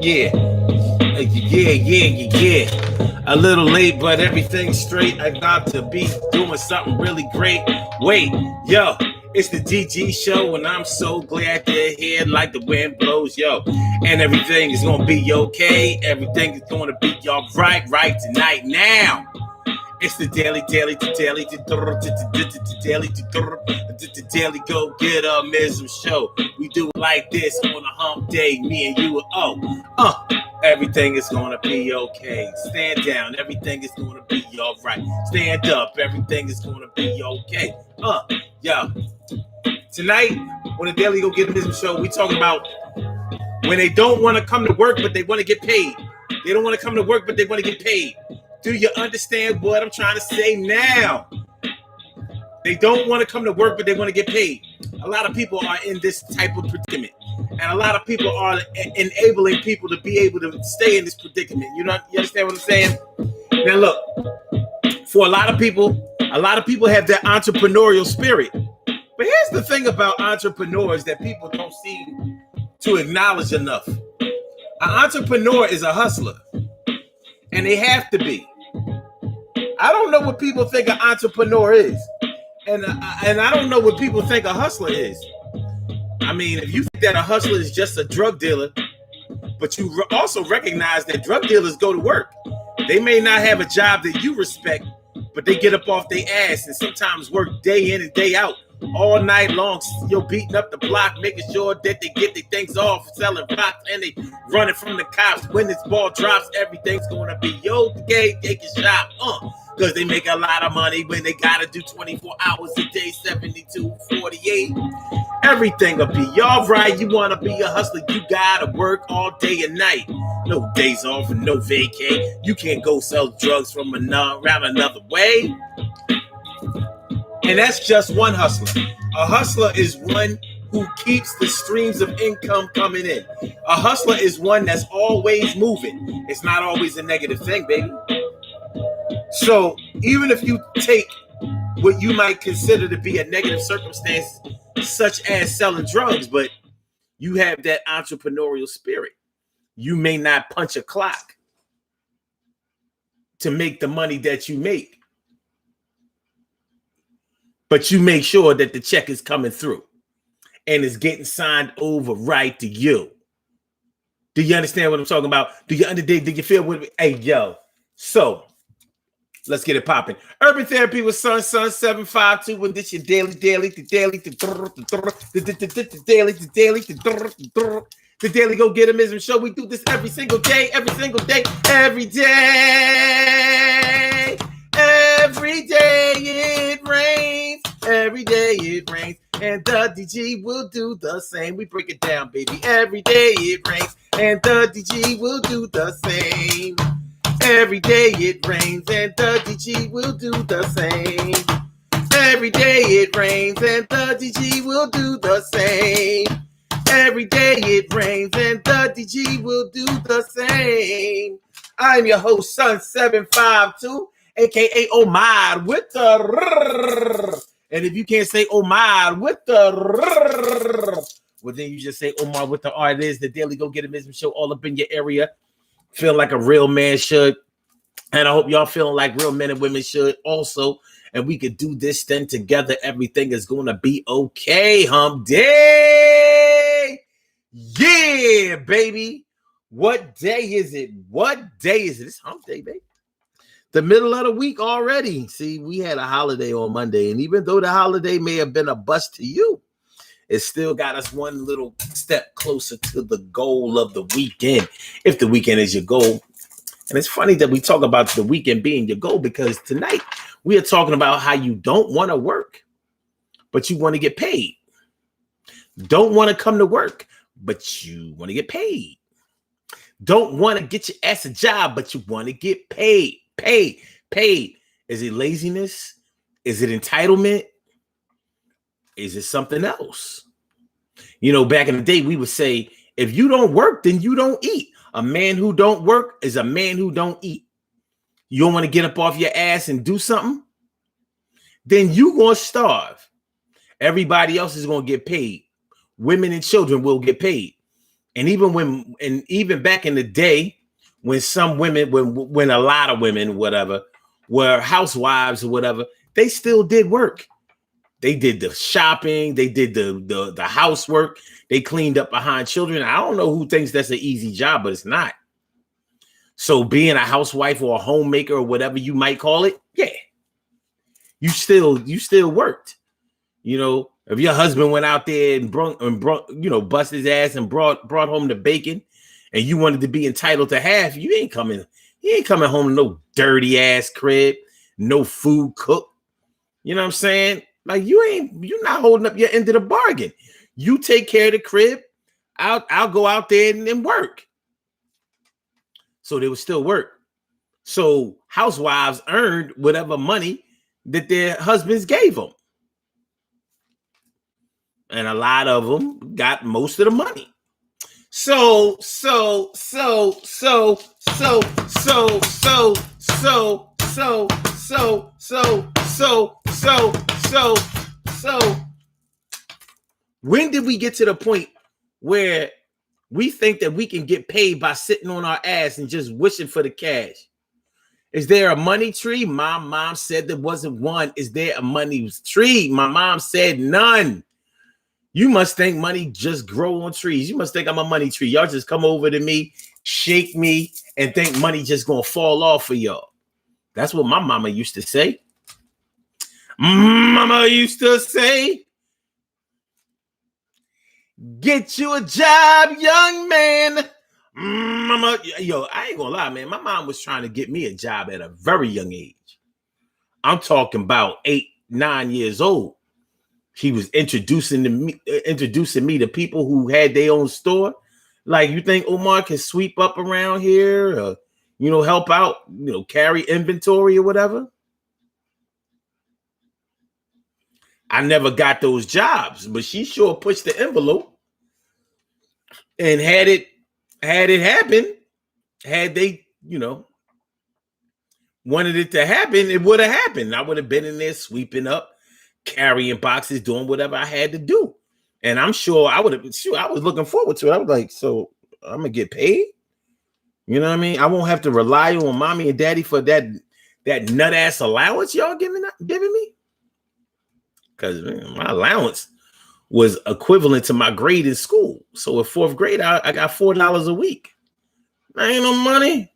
Yeah, yeah. A little late, but everything's straight. I got to be doing something really great. Wait, yo, it's the DG show, and I'm so glad they're here like the wind blows, yo. And everything is gonna be okay. Everything is gonna be all right tonight. Now. It's the daily go get mism show. We do it like this on a hump day, me and you. Everything is gonna be okay. Stand down, everything is gonna be all right. Stand up, everything is gonna be okay. Yo, tonight on the Daily Go Get Mism show, we talking about when they don't want to come to work, but they want to get paid. They don't want to come to work, but they want to get paid. Do you understand what I'm trying to say now? They don't want to come to work, but they want to get paid. A lot of people are in this type of predicament. And a lot of people are enabling people to be able to stay in this predicament. You understand what I'm saying? Now look, for a lot of people have that entrepreneurial spirit. But here's the thing about entrepreneurs that people don't seem to acknowledge enough. An entrepreneur is a hustler. And they have to be. I don't know what people think an entrepreneur is. And I don't know what people think a hustler is. I mean, if you think that a hustler is just a drug dealer, but you also recognize that drug dealers go to work. They may not have a job that you respect, but they get up off their ass and sometimes work day in and day out, all night long, you're beating up the block, making sure that they get their things off, selling rocks, and they running from the cops. When this ball drops, everything's gonna be okay, take a shot, because they make a lot of money when they gotta do 24 hours a day, 72, 48. Everything will be all right. You wanna be a hustler, you gotta work all day and night. No days off and no vacay. You can't go sell drugs from around another way. And that's just one hustler. A hustler is one who keeps the streams of income coming in. A hustler is one that's always moving. It's not always a negative thing, baby. So even if you take what you might consider to be a negative circumstance, such as selling drugs, but you have that entrepreneurial spirit, you may not punch a clock to make the money that you make. But you make sure that the check is coming through and is getting signed over right to you. Do you understand what I'm talking about? Do you feel with me? Hey, yo. So let's get it popping. Urban Therapy with Sun 752. When this your daily, the Daily Go Get 'Emism show. We do this every single day. Every day it rains. Every day it rains. And the DG will do the same. We break it down, baby. Every day it rains. And the DG will do the same. Every day it rains. And the DG will do the same. Every day it rains. And the DG will do the same. Every day it rains. And the DG will do the same. I'm your host, Sun 752. AKA Omar with the and if you can't say Omar with the well, then you just say Omar with the R. It is the Daily Go Get 'Emism show all up in your area. Feel like a real man should. And I hope y'all feeling like real men and women should also. And we could do this then together. Everything is going to be okay. Hump day. Yeah, baby. What day is it? It's hump day, baby. The middle of the week already. See, we had a holiday on Monday, and even though the holiday may have been a bust to you, it still got us one little step closer to the goal of the weekend, if the weekend is your goal. And it's funny that we talk about the weekend being your goal, because tonight we are talking about how you don't want to work, but you want to get paid. Don't want to come to work, but you want to get paid. Don't want to get your ass a job, but you want to get paid. Paid. Is it laziness? Is it entitlement? Is it something else? You know, back in the day, we would say, if you don't work, then you don't eat. A man who don't work is a man who don't eat. You don't want to get up off your ass and do something? Then you going to starve. Everybody else is going to get paid. Women and children will get paid. And even back in the day, when some women, when a lot of women, whatever, were housewives or whatever, they still did work. They did the shopping, they did the housework, they cleaned up behind children. I don't know who thinks that's an easy job, but it's not. So being a housewife or a homemaker or whatever you might call it, yeah, you still worked. You know, if your husband went out there and brought bust his ass and brought home the bacon, and you wanted to be entitled to half, you ain't coming home to no dirty ass crib, no food cooked. You know what I'm saying? Like you're not holding up your end of the bargain. You take care of the crib. I'll go out there and work. So they would still work. So housewives earned whatever money that their husbands gave them. And a lot of them got most of the money. So when did we get to the point where we think that we can get paid by sitting on our ass and just wishing for the cash? Is there a money tree? My mom said there wasn't one. Is there a money tree? My mom said none. You must think money just grow on trees. You must think I'm a money tree. Y'all just come over to me, shake me, and think money just gonna fall off for y'all. That's what my mama used to say. Mama used to say, get you a job, young man. Mama, yo, I ain't gonna lie, man. My mom was trying to get me a job at a very young age. I'm talking about 8, 9 years old. She was introducing me to people who had their own store. Like, you think Omar can sweep up around here, or, help out, carry inventory or whatever? I never got those jobs, but she sure pushed the envelope and had it happen. Had they, wanted it to happen, it would have happened. I would have been in there sweeping up, carrying boxes, doing whatever I had to do. And I'm sure I was looking forward to it. I was like, so I'm gonna get paid. You know what I mean? I won't have to rely on mommy and daddy for that nut ass allowance y'all giving me. Because my allowance was equivalent to my grade in school. So in 4th grade, I got $4 a week. I ain't no money.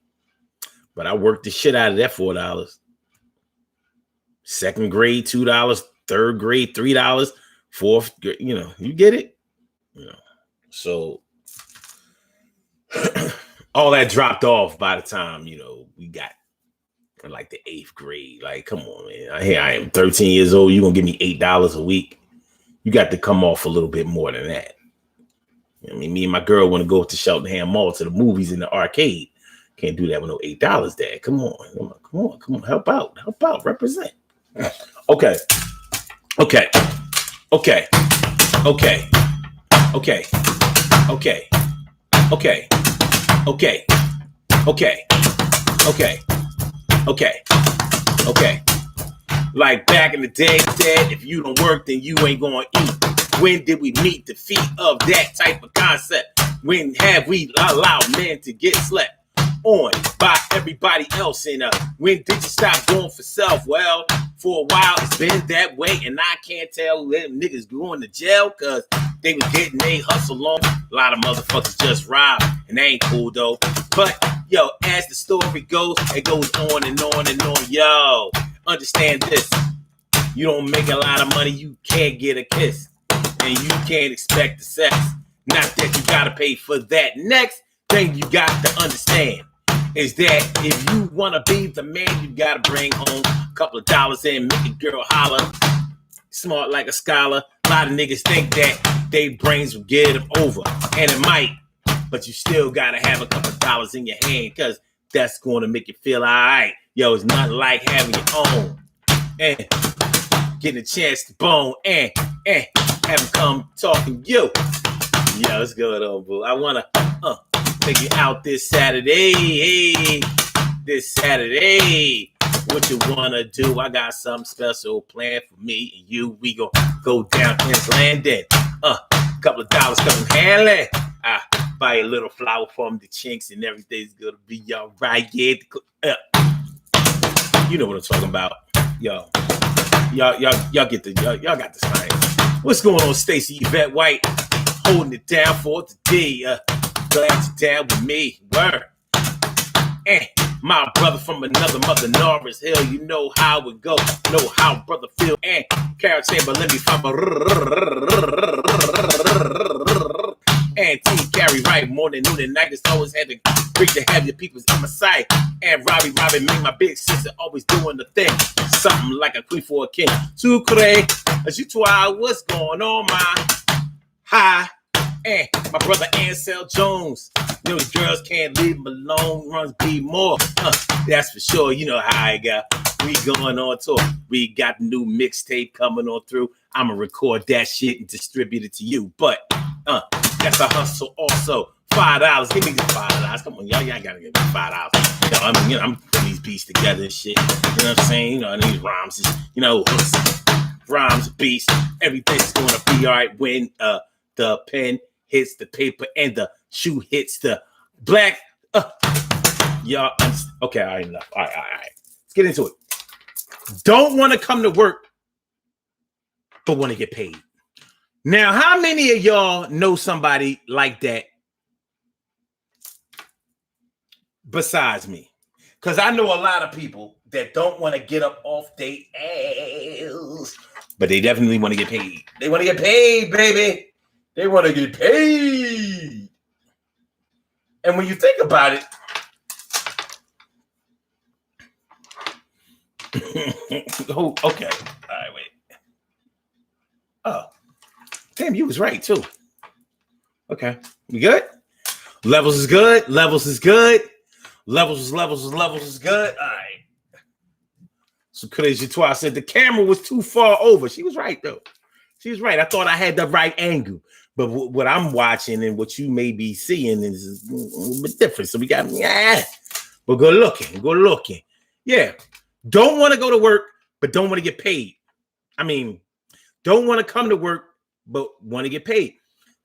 But I worked the shit out of that $4. 2nd grade, $2. 3rd grade, $3. 4th grade, you get it? So all that dropped off by the time, we got like the 8th grade. Like, come on, man. Here I am, 13 years old. You're going to give me $8 a week. You got to come off a little bit more than that. I mean, me and my girl want to go to Cheltenham Mall to the movies in the arcade. Can't do that with no $8, Dad. Come on. Help out. Represent. Okay. Like back in the day, Dad, if you don't work, then you ain't gonna eat. When did we meet the feet of that type of concept? When have we allowed men to get slept on by everybody else? And when did you stop going for self? Well, for a while it's been that way, and I can't tell them niggas going to jail because they was getting they hustle on. A lot of motherfuckers just robbed, and they ain't cool though. But yo, as the story goes, it goes on and on and on. Yo, understand this: you don't make a lot of money, you can't get a kiss, and you can't expect the sex. Not that you gotta pay for that. Next thing you got to understand is that if you want to be the man, you got to bring home a couple of dollars and make a girl holler. Smart like a scholar. A lot of niggas think that they brains will get them over, and it might, but you still got to have a couple of dollars in your hand because that's going to make you feel all right. Yo, it's nothing like having your own and getting a chance to bone and have them come talking you. Yo, what's going on, boo? I want to take you out this Saturday. Hey, this Saturday. What you want to do? I got something special planned for me and you. We gonna go down King's Landing. Couple of dollars coming handy. Buy a little flour from the Chinks and everything's gonna be all right. Yeah, you know what I'm talking about. Y'all get the y'all got the science. What's going on, Stacey Yvette White? Holding it down for today. Glad you're down with me. Word. And my brother from another mother, Norris Hill. You know how it go. Know how brother feel. And Carol Chamberlain be from and T Carry right morning, noon, and night. It's always had to great to have your peoples on my side. And Robbie make my big sister always doing the thing. Something like a queen for a king. Sucre, as you try, what's going on, my hi? And my brother Ansel Jones. You know the girls can't leave him alone. Runs be more. That's for sure. You know how I got. We going on tour. We got a new mixtape coming on through. I'ma record that shit and distribute it to you. But that's a hustle also. $5. Give me the $5. Come on, y'all gotta give me $5. I'm putting these beats together and shit. You know what I'm saying? You know, these rhymes is, rhymes, beats, everything's gonna be all right when the pen hits the paper and the shoe hits the black. Y'all, okay, all right, enough. All right. Let's get into it. Don't want to come to work, but want to get paid. Now, how many of y'all know somebody like that besides me? Because I know a lot of people that don't want to get up off their ass, but they definitely want to get paid. They want to get paid, baby. They want to get paid. And when you think about it, oh, okay. All right, wait. Oh, damn, you was right too. Okay, we good? Levels is good. Levels is good. Levels is good. All right. So crazy twice said the camera was too far over. She was right though. She was right. I thought I had the right angle, but what I'm watching and what you may be seeing is a little bit different. So we got but good looking. Yeah. Don't want to go to work, but don't want to get paid. I mean, don't want to come to work, but want to get paid.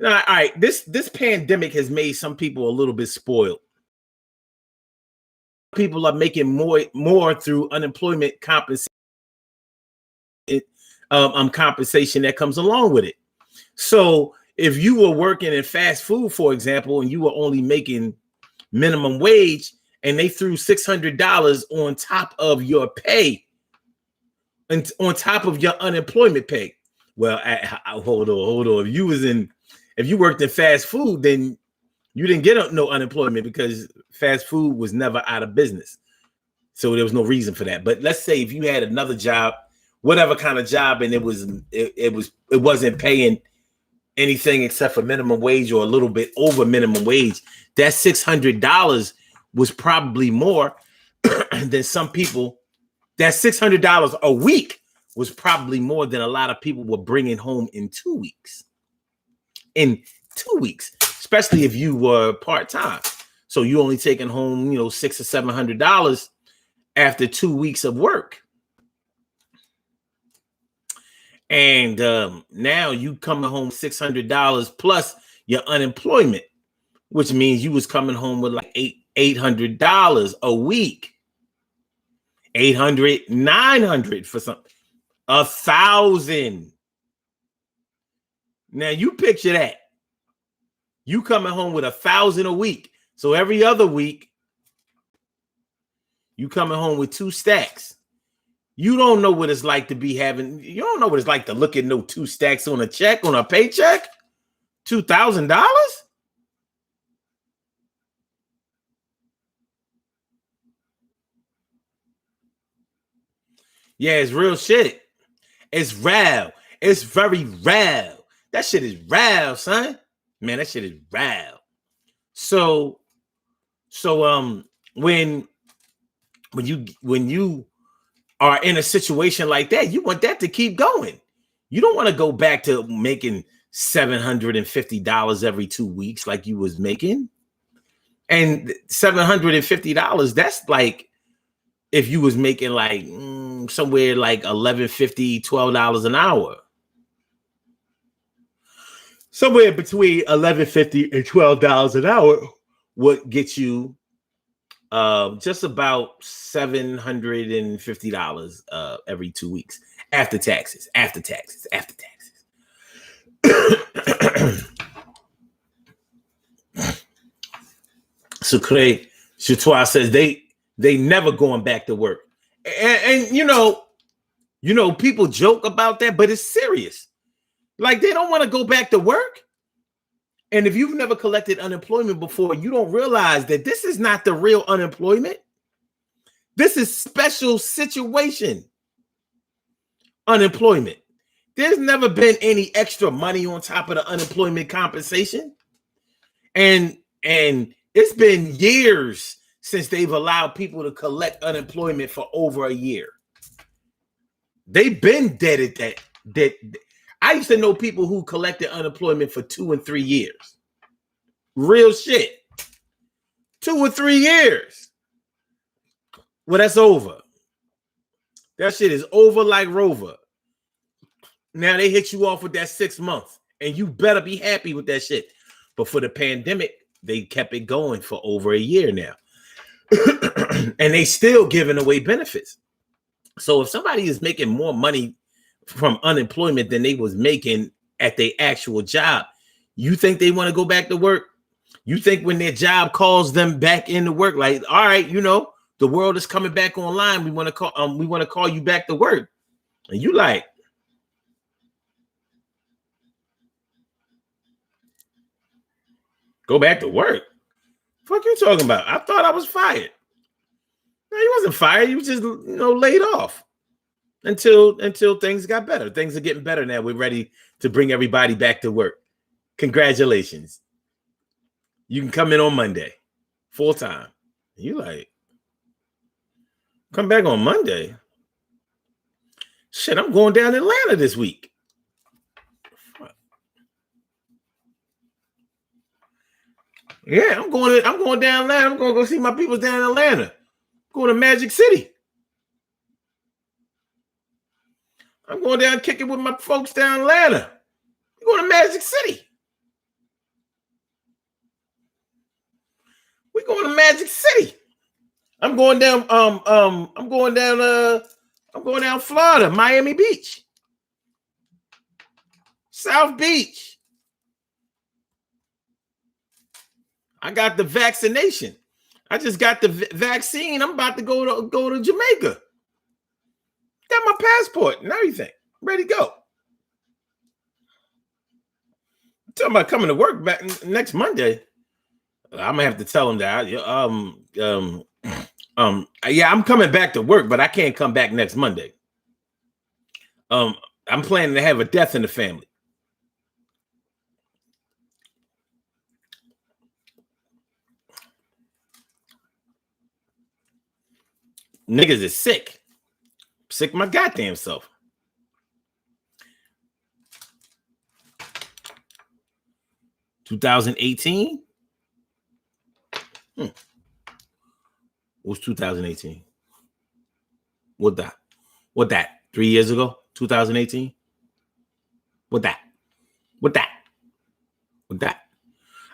Now, all right, this pandemic has made some people a little bit spoiled. People are making more through unemployment compensation, compensation that comes along with it. So if you were working in fast food, for example, and you were only making minimum wage, and they threw $600 on top of your pay, and on top of your unemployment pay. Well, hold on. If you worked in fast food, then you didn't get no unemployment because fast food was never out of business. So there was no reason for that. But let's say if you had another job, whatever kind of job, and it wasn't paying anything except for minimum wage or a little bit over minimum wage, that $600 was probably more than some people. That $600 a week was probably more than a lot of people were bringing home in 2 weeks. In 2 weeks, especially if you were part-time. So you only taking home, $600 or $700 after 2 weeks of work. And now you coming home $600 plus your unemployment, which means you was coming home with like $800 a week. 800, 900 for something. 1,000. Now you picture that. You coming home with 1,000 a week. So every other week, you coming home with 2 stacks. You don't know what it's like to be having, you don't know what it's like to look at no 2 stacks on a check, on a paycheck. $2,000? Yeah, it's real shit. It's real. It's very real. That shit is real, son. Man, that shit is real. So when you are in a situation like that, you want that to keep going. You don't want to go back to making $750 every 2 weeks like you was making. And $750, that's like if you was making like somewhere like $11.50, $12 an hour. somewhere between $11.50 and $12 an hour would get you just about $750 every 2 weeks after taxes. So Craig Chatois says they never going back to work, and you know people joke about that, but it's serious. Like, they don't want to go back to work. And if you've never collected unemployment before, you don't realize that this is not the real unemployment. This is special situation unemployment. There's never been any extra money on top of the unemployment compensation. And it's been years since they've allowed people to collect unemployment for over a year. They've been dead at that. I used to know people who collected unemployment for 2 and 3 years. Real shit. 2 or 3 years. Well, that's over. That shit is over like Rover. Now they hit you off with that 6 months, and you better be happy with that shit. But for the pandemic, they kept it going for over a year now. And they still giving away benefits. So if somebody is making more money from unemployment than they was making at their actual job, you think they want to go back to work? You think when their job calls them back into work, like, all right, the world is coming back online, we want to call you back to work, and you like, go back to work? Fuck you talking about? I thought I was fired. No, you wasn't fired. You was just laid off. Until things got better. Things are getting better now. We're ready to bring everybody back to work. Congratulations. You can come in on Monday, full time. You like, come back on Monday? Shit, I'm going down to Atlanta this week. Yeah, I'm going down Atlanta. I'm going to go see my people down in Atlanta. I'm going to Magic City. I'm going down kicking with my folks down in Atlanta. I'm going to Magic City. We're going to Magic City. I'm going down Florida, Miami Beach. South Beach. I got the vaccination. I just got the vaccine. I'm about to go to Jamaica. Got my passport and everything. Ready to go. I'm talking about coming to work back next Monday. I'm gonna have to tell them that. Yeah, I'm coming back to work, but I can't come back next Monday. I'm planning to have a death in the family. Niggas is sick. Sick my goddamn self. $2018? What's 2018? What that? 3 years ago? 2018? What that?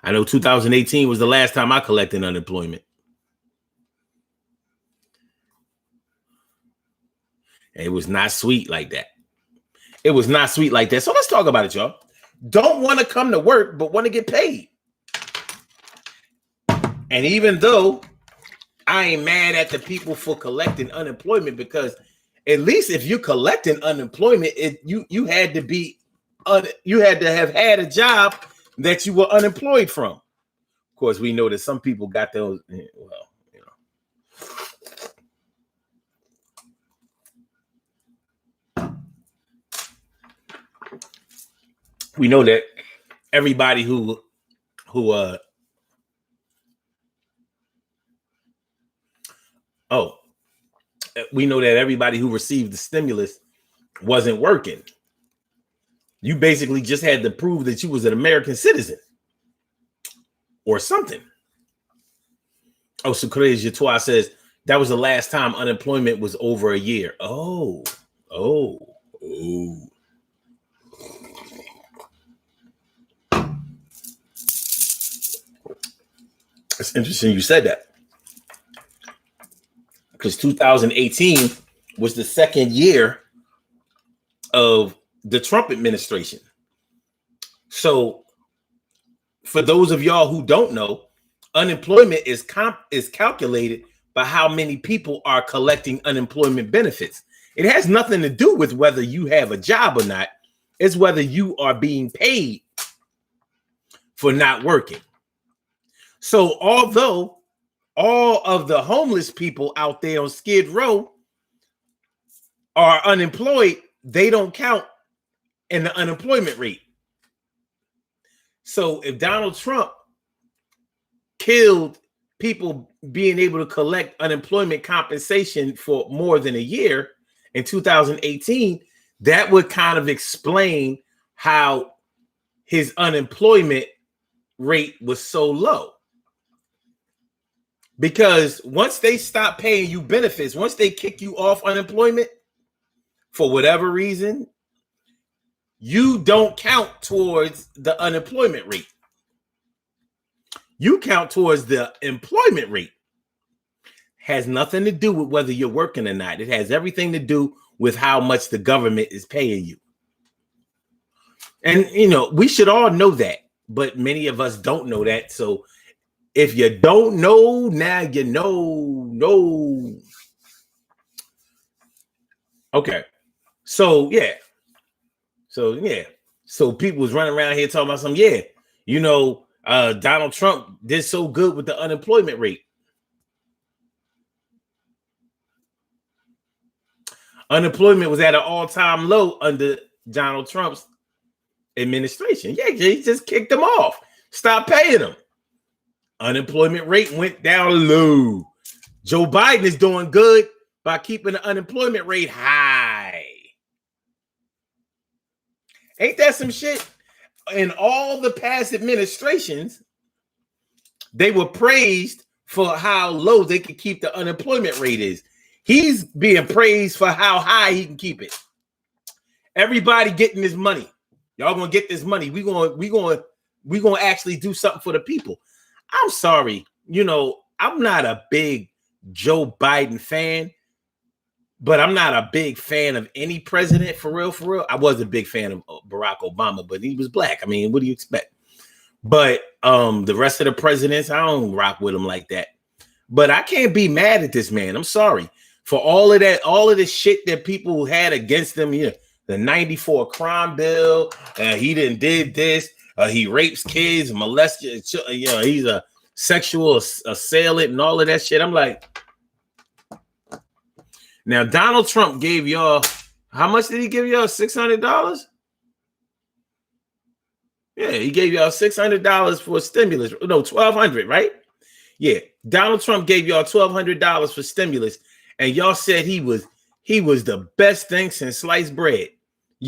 I know 2018 was the last time I collected unemployment. And it was not sweet like that. So let's talk about it, y'all. Don't want to come to work, but want to get paid. And even though I ain't mad at the people for collecting unemployment, because at least if you're collecting unemployment, you had to have had a job that you were unemployed from. Of course, we know that some people got those. Well, we know that everybody we know that everybody who received the stimulus wasn't working. You basically just had to prove that you was an American citizen or something. Oh, so Crazy Jatois says that was the last time unemployment was over a year. Oh. It's interesting you said that, because 2018 was the second year of the Trump administration. So for those of y'all who don't know, unemployment is calculated by how many people are collecting unemployment benefits. It has nothing to do with whether you have a job or not. It's whether you are being paid for not working. So although all of the homeless people out there on Skid Row are unemployed, they don't count in the unemployment rate. So if Donald Trump killed people being able to collect unemployment compensation for more than a year in 2018, that would kind of explain how his unemployment rate was so low. Because once they stop paying you benefits, once they kick you off unemployment for whatever reason, you don't count towards the unemployment rate. You count towards the employment rate. Has nothing to do with whether you're working or not. It has everything to do with how much the government is paying you. And, you know, we should all know that, but many of us don't know that. So if you don't know, now you know. Okay. So, yeah. So people was running around here talking about something. Donald Trump did so good with the unemployment rate. Unemployment was at an all-time low under Donald Trump's administration. Yeah, he just kicked them off. Stop paying them. Unemployment rate went down low. Joe Biden is doing good by keeping the unemployment rate high. Ain't that some shit? In all the past administrations, they were praised for how low they could keep the unemployment rate is. He's being praised for how high he can keep it. Everybody getting this money. Y'all gonna get this money. We gonna actually do something for the people. I'm sorry, I'm not a big Joe Biden fan, but I'm not a big fan of any president for real. I was a big fan of Barack Obama, but he was black. I mean, what do you expect? But the rest of the presidents, I don't rock with them like that. But I can't be mad at this man. I'm sorry for all of that, all of the shit that people had against him. The 94 crime bill. He did this. He rapes kids, molests. He's a sexual assailant and all of that shit. I'm like, now Donald Trump gave y'all, how much did he give y'all? $600? Yeah, he gave y'all $600 for stimulus. No, $1,200, right? Yeah, Donald Trump gave y'all $1,200 for stimulus, and y'all said he was the best thing since sliced bread.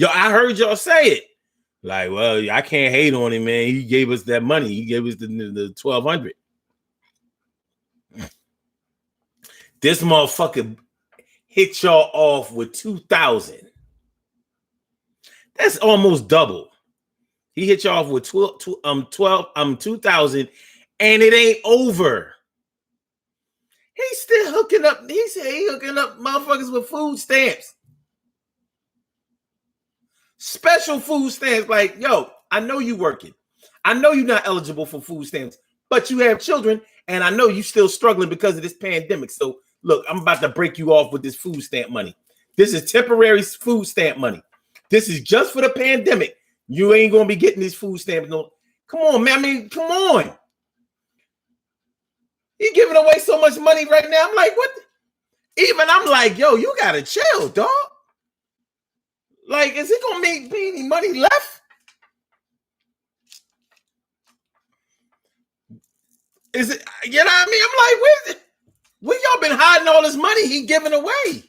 I heard y'all say it. Like, well, I can't hate on him, man. He gave us that money. He gave us the $1,200. This motherfucker hit y'all off with $2,000. That's almost double. He hit y'all off with 2,000, and it ain't over. He's still hooking up. He said he hooking up motherfuckers with food stamps. Special food stamps. Like, yo, I know you working. I know you're not eligible for food stamps, but you have children, and I know you still struggling because of this pandemic. So look, I'm about to break you off with this food stamp money. This is temporary food stamp money. This is just for the pandemic. You ain't gonna be getting these food stamps. No, come on, man. I mean, come on. He giving away so much money right now. I'm like, what? Even I'm like, yo, you gotta chill, dog. Like, is he gonna be any money left? Is it? You know what I mean? I'm like, where y'all been hiding all this money he giving away?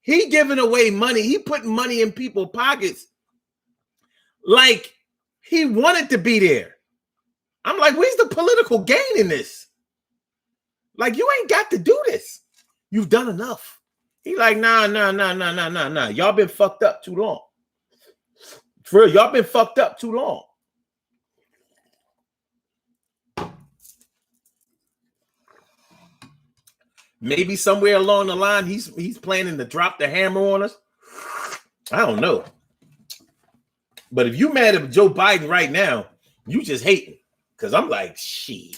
He giving away money. He putting money in people's pockets like he wanted to be there. I'm like, where's the political gain in this? Like, you ain't got to do this. You've done enough. He like, nah. Y'all been fucked up too long. For real, y'all been fucked up too long. Maybe somewhere along the line, he's planning to drop the hammer on us. I don't know. But if you mad at Joe Biden right now, you just hating. Because I'm like, shit.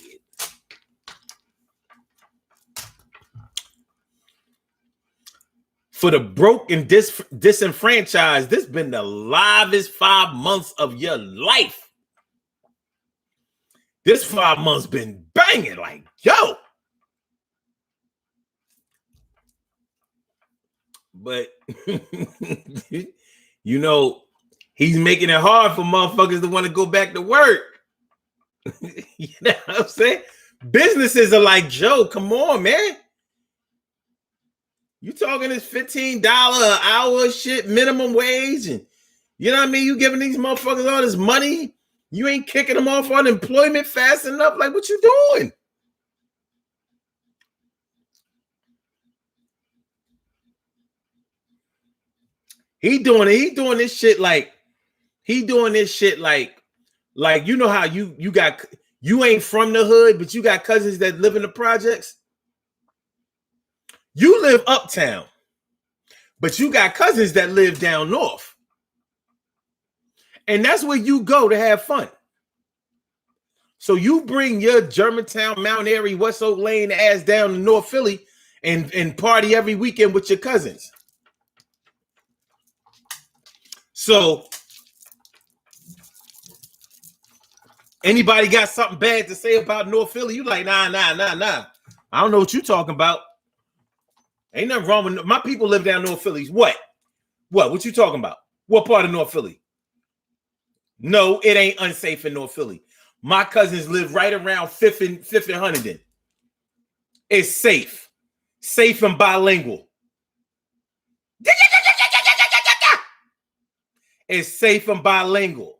For the broke and disenfranchised, this has been the livest 5 months of your life. This 5 months been banging like, yo. But, you know, he's making it hard for motherfuckers to want to go back to work. You know what I'm saying? Businesses are like, Joe, come on, man. You talking this $15 an hour shit, minimum wage, and you know what I mean? You giving these motherfuckers all this money. You ain't kicking them off unemployment fast enough. Like, what you doing? He doing this shit like you know how you ain't from the hood, but you got cousins that live in the projects. You live uptown, but you got cousins that live down north. And that's where you go to have fun. So you bring your Germantown, Mount Airy, West Oak Lane ass down to North Philly and party every weekend with your cousins. So anybody got something bad to say about North Philly? You like, nah. I don't know what you talking about. Ain't nothing wrong with my people live down North Philly. What? What you talking about? What part of North Philly? No, it ain't unsafe in North Philly. My cousins live right around Fifth and Huntington. It's safe. Safe and bilingual. It's safe and bilingual.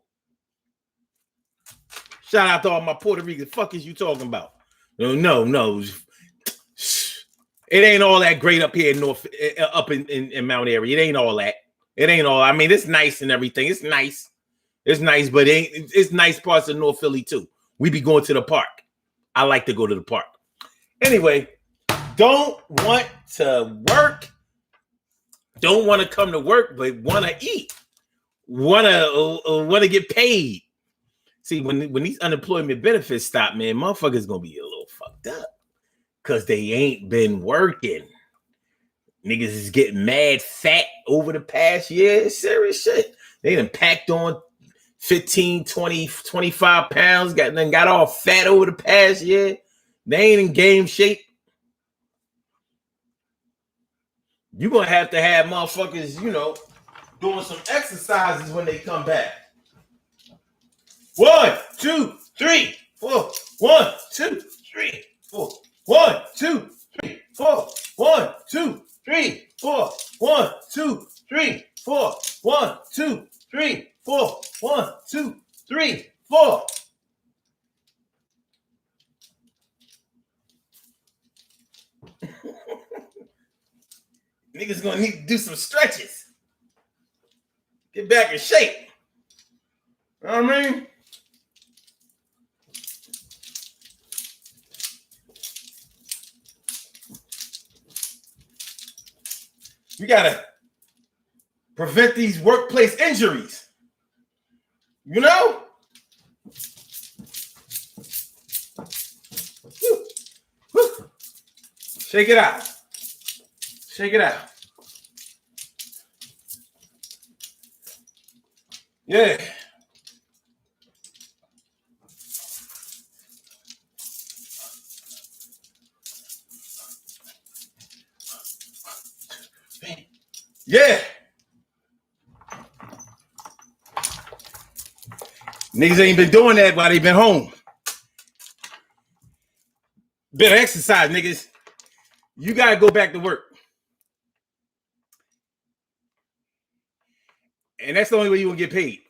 Shout out to all my Puerto Ricans. Fuck is you talking about? No. It ain't all that great up here in in Mount Airy. It ain't all that. It ain't all. I mean, it's nice and everything. It's nice. It's nice, but it's nice parts of North Philly too. We be going to the park. I like to go to the park. Anyway, don't want to work. Don't want to come to work, but want to eat. Want to get paid. See, when these unemployment benefits stop, man, motherfuckers gonna be a little fucked up. Because they ain't been working. Niggas is getting mad fat over the past year. It's serious shit. They done packed on 15, 20, 25 pounds. Got all fat over the past year. They ain't in game shape. You're going to have motherfuckers, doing some exercises when they come back. 1, 2, 3, 4. 1, 2, 3, 4. 1, 2, 3, 4. 1, 2, 3, 4. 1, 2, 3, 4. 1, 2, 3, 4. 1, 2, 3, 4. Niggas gonna need to do some stretches. Get back in shape. You know what I mean? You gotta prevent these workplace injuries. You know? Woo. Woo. Shake it out. Shake it out. Yeah. Yeah. Niggas ain't been doing that while they been home. Better exercise, niggas. You gotta go back to work. And that's the only way you will get paid.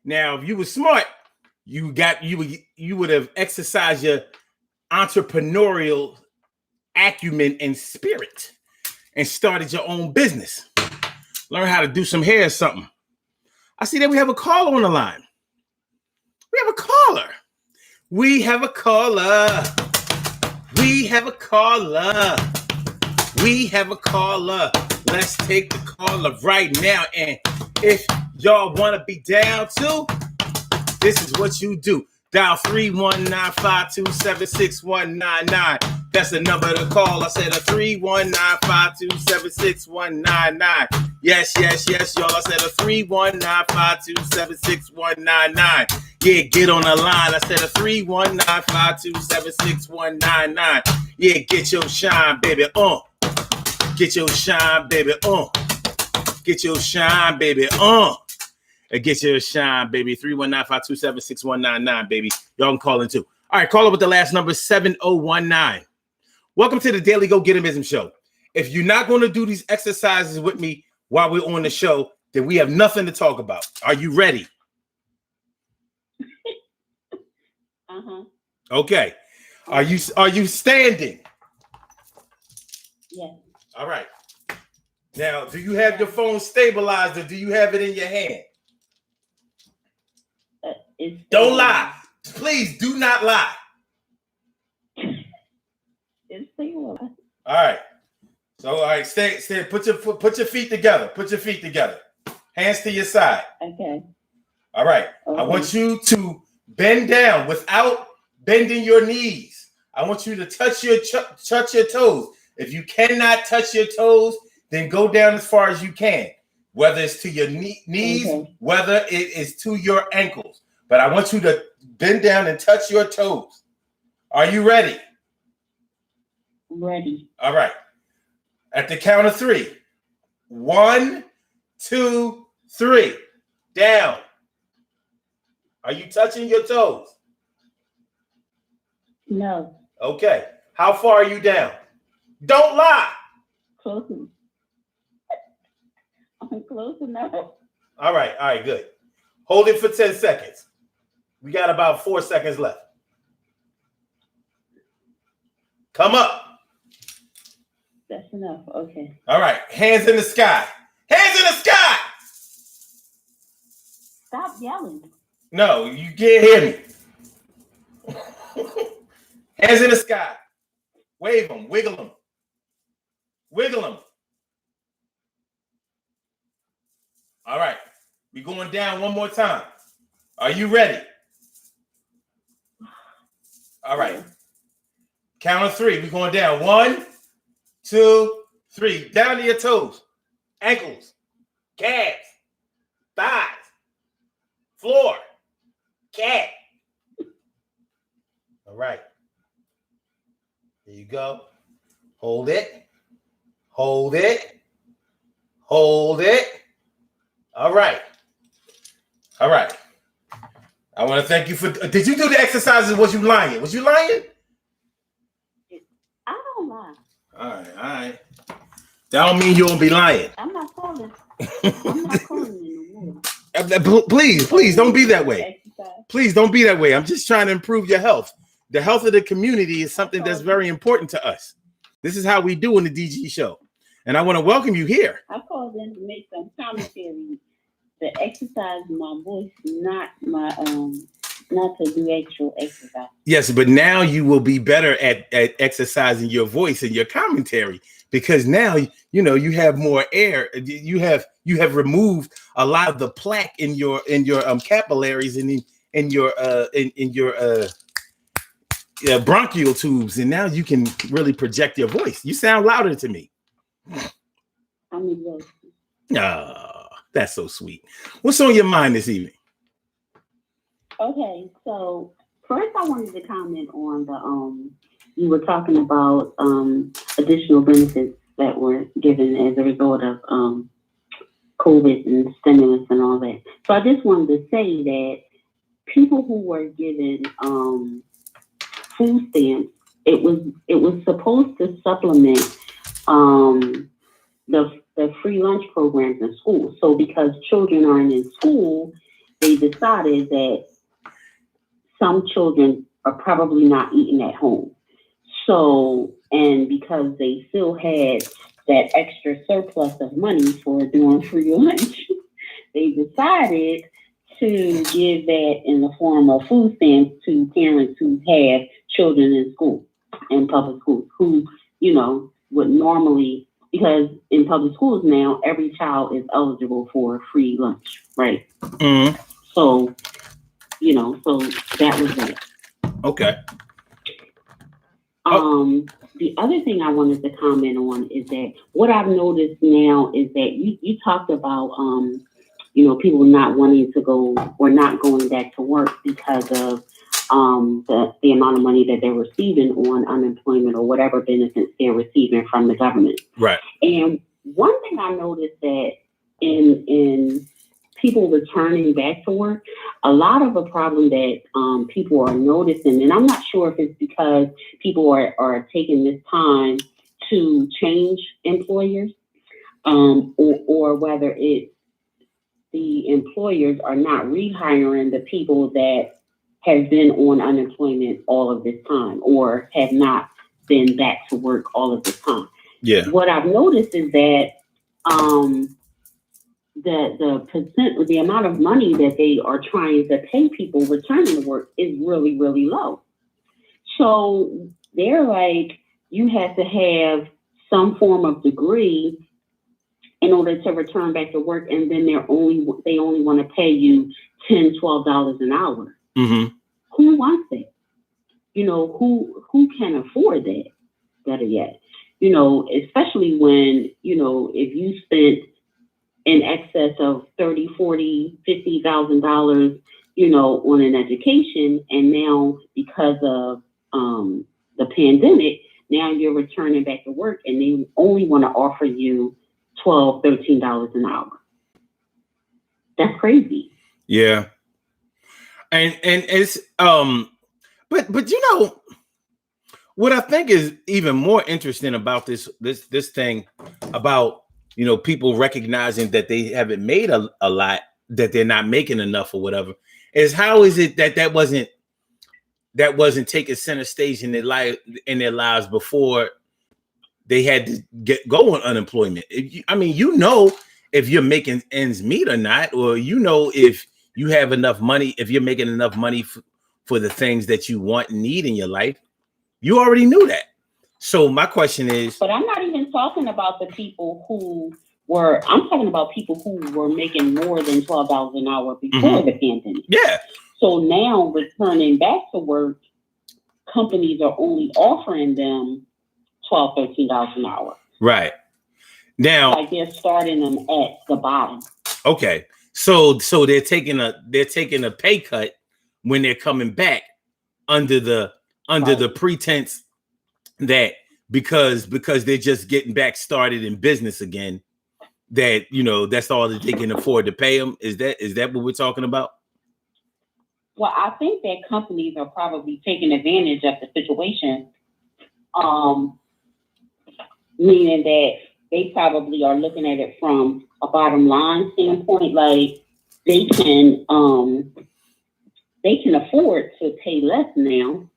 Now, if you were smart, you would have exercised your entrepreneurial acumen and spirit and started your own business. Learn how to do some hair or something. I see that we have a caller on the line. We have a caller. We have a caller. We have a caller. We have a caller. Let's take the caller right now. And if y'all want to be down too, this is what you do. Dial 319-527-6199. That's the number to call. I said a 319-527-6199. Yes, y'all. I said a 319-527-6199. Yeah, get on the line. I said a 319-527-6199. Yeah, get your shine, baby. Get your shine, baby. Get your shine, baby. And get your shine, baby. 319-527-6199, baby. Y'all can call in too. All right, call up with the last number 7019. Welcome to the Daily Go Getimism Show. If you're not going to do these exercises with me while we're on the show, then we have nothing to talk about. Are you ready? Uh-huh. Okay. Are you standing? Yes. All right. Now, do you have your phone stabilized or do you have it in your hand? Don't lie. Please do not lie. It's stable. All right. So, all right, stay. Put your feet together. Put your feet together. Hands to your side. Okay. All right. Okay. I want you to bend down without bending your knees. I want you to touch your toes. If you cannot touch your toes, then go down as far as you can. Whether it's to your knees, Okay. whether it is to your ankles. But I want you to bend down and touch your toes. Are you ready? Ready. All right. At the count of 3. 1, 2, 3. Down. Are you touching your toes? No. Okay. How far are you down? Don't lie. Close enough. I'm close enough. All right, good. Hold it for 10 seconds. We got about 4 seconds left. Come up. That's enough. Okay. All right, hands in the sky. Hands in the sky. Stop yelling. No, you can't hear me. Hands in the sky. Wave them, wiggle them. Wiggle them. All right, we're going down one more time. Are you ready? All right. Count of 3. We're going down. 1, 2, 3. Down to your toes, ankles, calves, thighs, floor, cat. All right. There you go. Hold it. Hold it. Hold it. All right. All right. I want to thank you for. Did you do the exercises? Was you lying? Was you lying? I don't lie. All right. That don't mean you won't be lying. I'm not calling. I'm not calling you no more. Please don't be that way. Exercise. Please don't be that way. I'm just trying to improve your health. The health of the community is something that's very important to us. This is how we do in the DG show. And I want to welcome you here. I called in to make some commentary. The exercise in my voice, not my not to do actual exercise. Yes, but now you will be better at exercising your voice and your commentary because now you have more air. You have removed a lot of the plaque in your capillaries and in your bronchial tubes, and now you can really project your voice. You sound louder to me. I'm exhausted. That's so sweet. What's on your mind this evening? Okay, so first I wanted to comment on the you were talking about additional benefits that were given as a result of COVID and stimulus and all that. So I just wanted to say that people who were given food stamps, it was supposed to supplement the free lunch programs in school. So because children aren't in school, they decided that some children are probably not eating at home. So, and because they still had that extra surplus of money for doing free lunch, they decided to give that in the form of food stamps to parents who have children in school, in public schools, who, would normally, because in public schools now, every child is eligible for free lunch, right? Mm-hmm. So, so that was that. Okay. The other thing I wanted to comment on is that what I've noticed now is that you talked about, people not wanting to go or not going back to work because of the amount of money that they're receiving on unemployment or whatever benefits they're receiving from the government. Right. And one thing I noticed that in people returning back to work, a lot of a problem that people are noticing, and I'm not sure if it's because people are taking this time to change employers, or whether it's the employers are not rehiring the people that have been on unemployment all of this time or have not been back to work all of this time. Yeah. What I've noticed is that the amount of money that they are trying to pay people returning to work is really, really low. So they're like, you have to have some form of degree in order to return back to work, and then they only want to pay you $10, $12 an hour. Mm-hmm. Who wants that? Who can afford that? Better yet, especially when, if you spent in excess of $30,000, $40,000, $50,000, on an education, and now because of the pandemic, now you're returning back to work, and they only want to offer you $12, $13 an hour. That's crazy. Yeah, and it's but what I think is even more interesting about this thing about people recognizing that they haven't made a lot, that they're not making enough or whatever, is how is it that wasn't taking center stage in their lives before they had to go on unemployment. If you're making ends meet or not, or if you have enough money, if you're making enough money for the things that you want and need in your life, you already knew that. So my question is, but I'm not even talking about the people I'm talking about people who were making more than $12 an hour before the pandemic. Yeah. So now returning back to work, companies are only offering them $12, $13 an hour. Right. Now, like they're starting them at the bottom. Okay. So they're taking a pay cut when they're coming back under the pretense that because they're just getting back started in business again, that that's all that they can afford to pay them. Is that what we're talking about? Well, I think that companies are probably taking advantage of the situation, meaning that they probably are looking at it from a bottom line standpoint. Like they can afford to pay less now.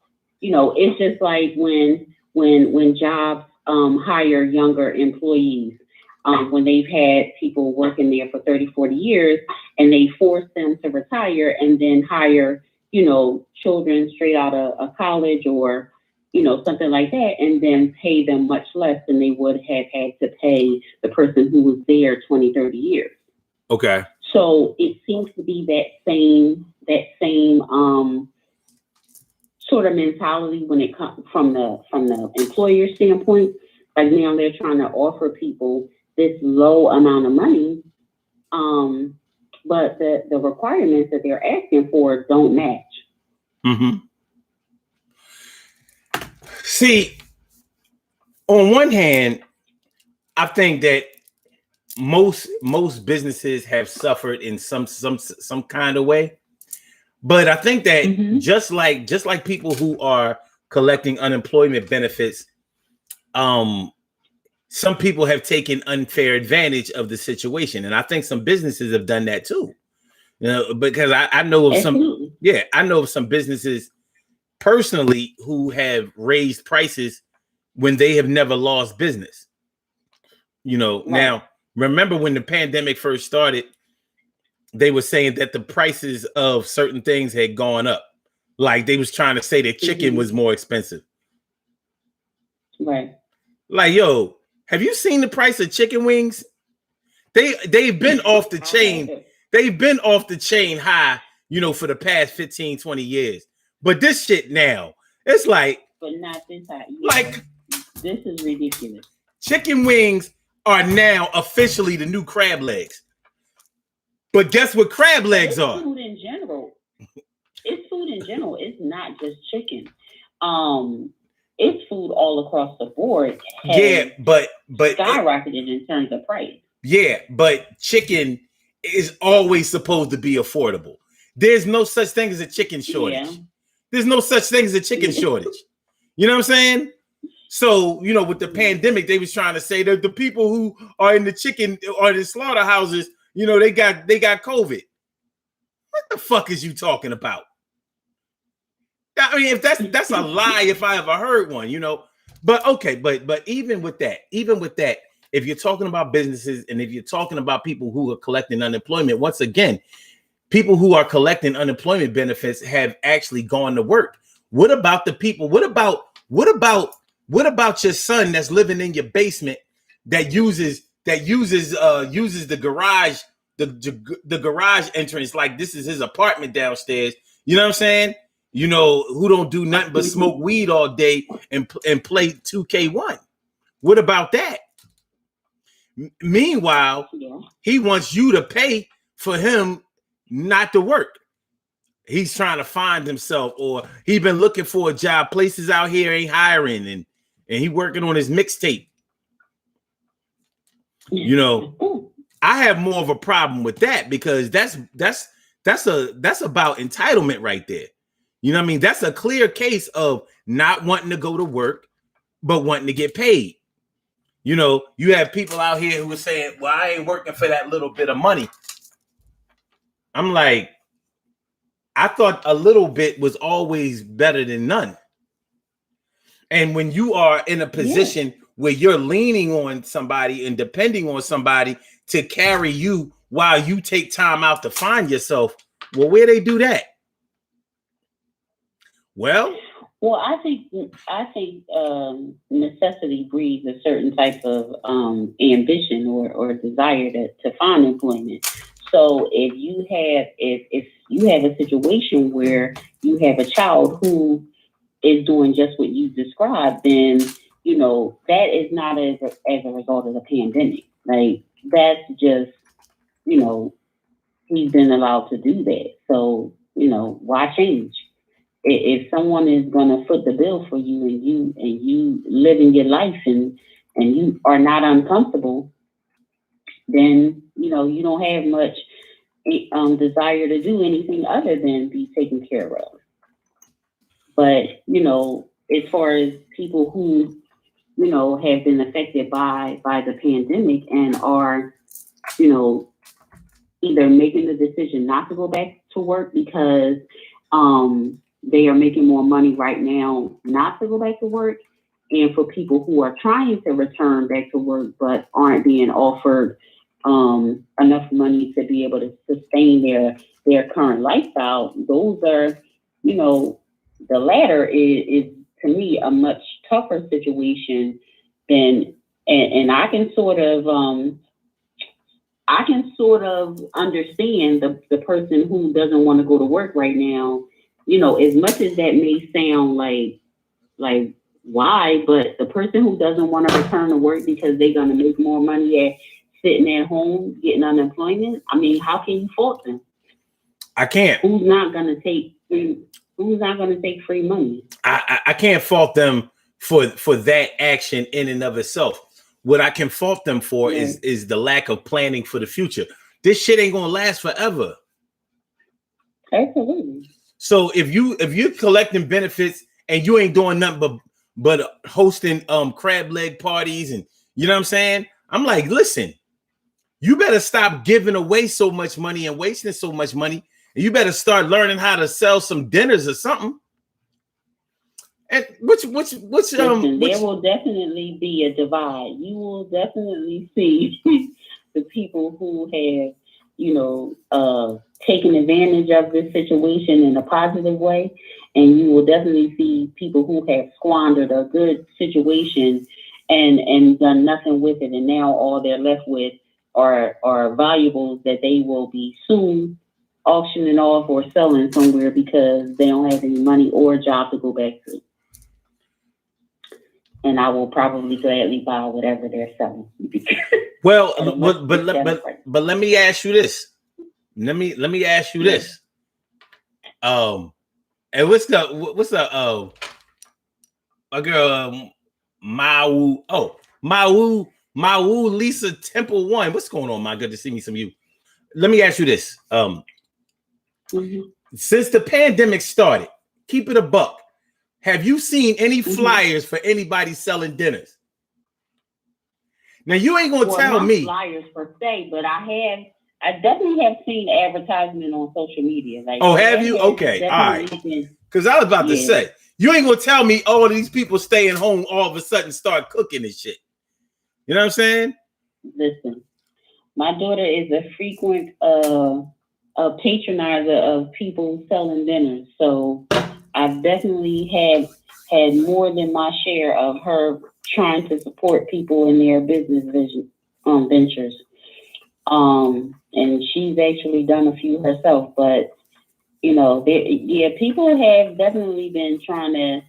It's just like when jobs hire younger employees, when they've had people working there for 30, 40 years, and they force them to retire and then hire, children straight out of college or, something like that, and then pay them much less than they would have had to pay the person who was there 20, 30 years. Okay. So it seems to be that same sort of mentality when it comes from the employer standpoint. Like now they're trying to offer people this low amount of money, but the requirements that they're asking for don't match. Mm-hmm. See, on one hand, I think that most businesses have suffered in some kind of way, but I think that just like people who are collecting unemployment benefits, some people have taken unfair advantage of the situation, and I think some businesses have done that too. Because I know of some, I know of some businesses personally who have raised prices when they have never lost business. Right. Now, remember when the pandemic first started, they were saying that the prices of certain things had gone up. Like they was trying to say that chicken was more expensive. Right. Like, yo, have you seen the price of chicken wings? They've been off the chain. They've been off the chain high, for the past 15, 20 years. But this shit now, it's like, but not this high. Yeah. Like, this is ridiculous. Chicken wings are now officially the new crab legs. But guess what crab legs are? Food in general. It's food in general. It's not just chicken. It's food all across the board. But skyrocketed in terms of price. Yeah, but chicken is always supposed to be affordable. There's no such thing as a chicken shortage. Yeah. There's no such thing as a chicken shortage. You know what I'm saying? So, with the pandemic, they was trying to say that the people who are in the chicken or the slaughterhouses, they got COVID. What the fuck is you talking about? I mean, if that's a lie, if I ever heard one, But okay, but even with that, if you're talking about businesses and if you're talking about people who are collecting unemployment, once again, people who are collecting unemployment benefits have actually gone to work. What about the people? What about your son that's living in your basement that uses the garage, the garage entrance like this is his apartment downstairs? You know what I'm saying? Who don't do nothing but smoke weed all day and play 2K1. What about that? Meanwhile, he wants you to pay for him not to work. He's trying to find himself, or he been looking for a job. Places out here ain't hiring, and he working on his mixtape. I have more of a problem with that because that's about entitlement right there. You know what I mean? That's a clear case of not wanting to go to work, but wanting to get paid. You have people out here who are saying, well, I ain't working for that little bit of money. I'm like, I thought a little bit was always better than none. And when you are in a position where you're leaning on somebody and depending on somebody to carry you while you take time out to find yourself, well, where they do that? Well, I think necessity breeds a certain type of ambition or desire to find employment. So if you have a situation where you have a child who is doing just what you described, then that is not as a result of the pandemic. Like that's just he's been allowed to do that. So why change? If someone is going to foot the bill for you and you living your life and you are not uncomfortable, then you don't have much desire to do anything other than be taken care of. But as far as people who have been affected by the pandemic and are either making the decision not to go back to work because they are making more money right now not to go back to work. And for people who are trying to return back to work but aren't being offered enough money to be able to sustain their current lifestyle, those are, the latter is to me a much tougher situation than, and I can sort of understand the person who doesn't want to go to work right now. As much as that may sound like why, but the person who doesn't want to return to work because they're going to make more money sitting at home getting unemployment, I mean, how can you fault them? I can't. Who's not going to take free money? I can't fault them for that action in and of itself. What I can fault them for is the lack of planning for the future. This shit ain't gonna last forever. Absolutely. So if you're collecting benefits and you ain't doing nothing but hosting crab leg parties and you know what I'm saying, I'm like, listen, you better stop giving away so much money and wasting so much money, and you better start learning how to sell some dinners or something. And there will definitely be a divide. You will definitely see the people who have, taken advantage of this situation in a positive way, and you will definitely see people who have squandered a good situation and done nothing with it, and now all they're left with are valuables that they will be soon auctioning off or selling somewhere because they don't have any money or a job to go back to. And I will probably gladly buy whatever they're selling. Well, but let me ask you this. Let me ask you this. And what's the a girl Mawu Lisa Temple One. What's going on, my? Good to see me some of you. Let me ask you this. Since the pandemic started, keep it a buck. Have you seen any flyers for anybody selling dinners? Now you ain't gonna tell me flyers per se, but I definitely have seen advertisement on social media. Like, oh, have you? Okay, all right. Because I was about to say, you ain't gonna tell me all of these people staying home all of a sudden start cooking and shit. You know what I'm saying? Listen, my daughter is a frequent a patronizer of people selling dinners, so I've definitely had more than my share of her trying to support people in their business ventures. And she's actually done a few herself, but you know, people have definitely been trying to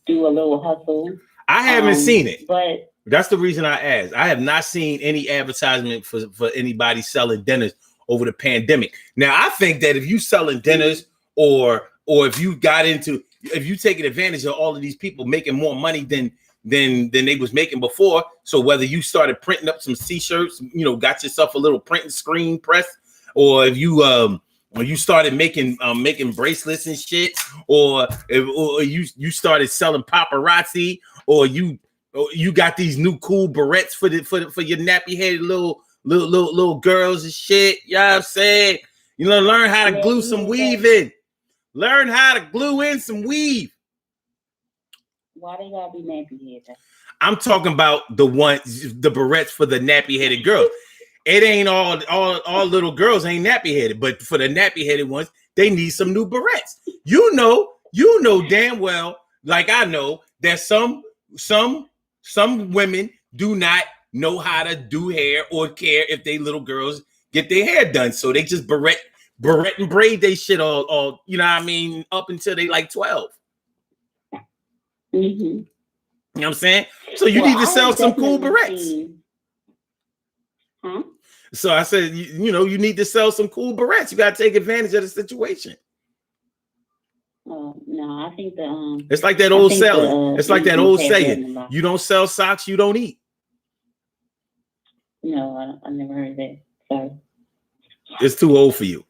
do a little hustle. I haven't seen it, but that's the reason I asked. I have not seen any advertisement for anybody selling dinners over the pandemic. Now, I think that if you selling dinners or if you taking advantage of all of these people making more money than they was making before. So whether you started printing up some t-shirts, you know, got yourself a little printing screen press, or if you started making bracelets and shit, or you started selling paparazzi, or you got these new cool barrettes for your nappy headed little girls and shit. You know what I'm saying? You know, learn how to glue some weave in. Learn how to glue in some weave. Why they gotta be nappy headed? I'm talking about the barrettes for the nappy headed girls. It ain't all little girls ain't nappy headed, but for the nappy headed ones, they need some new barrettes. You know damn well, like I know, that some women do not know how to do hair or care if they little girls get their hair done, so they just barrette and braid they shit all you know what I mean, up until they like 12. You know what I'm saying? So you need to sell some cool barrettes. So I said, you need to sell some cool barrettes. You got to take advantage of the situation. No, I think it's like that old saying. It's like that old saying. You don't sell socks, you don't eat. No, I never heard that. Sorry. It's too old for you.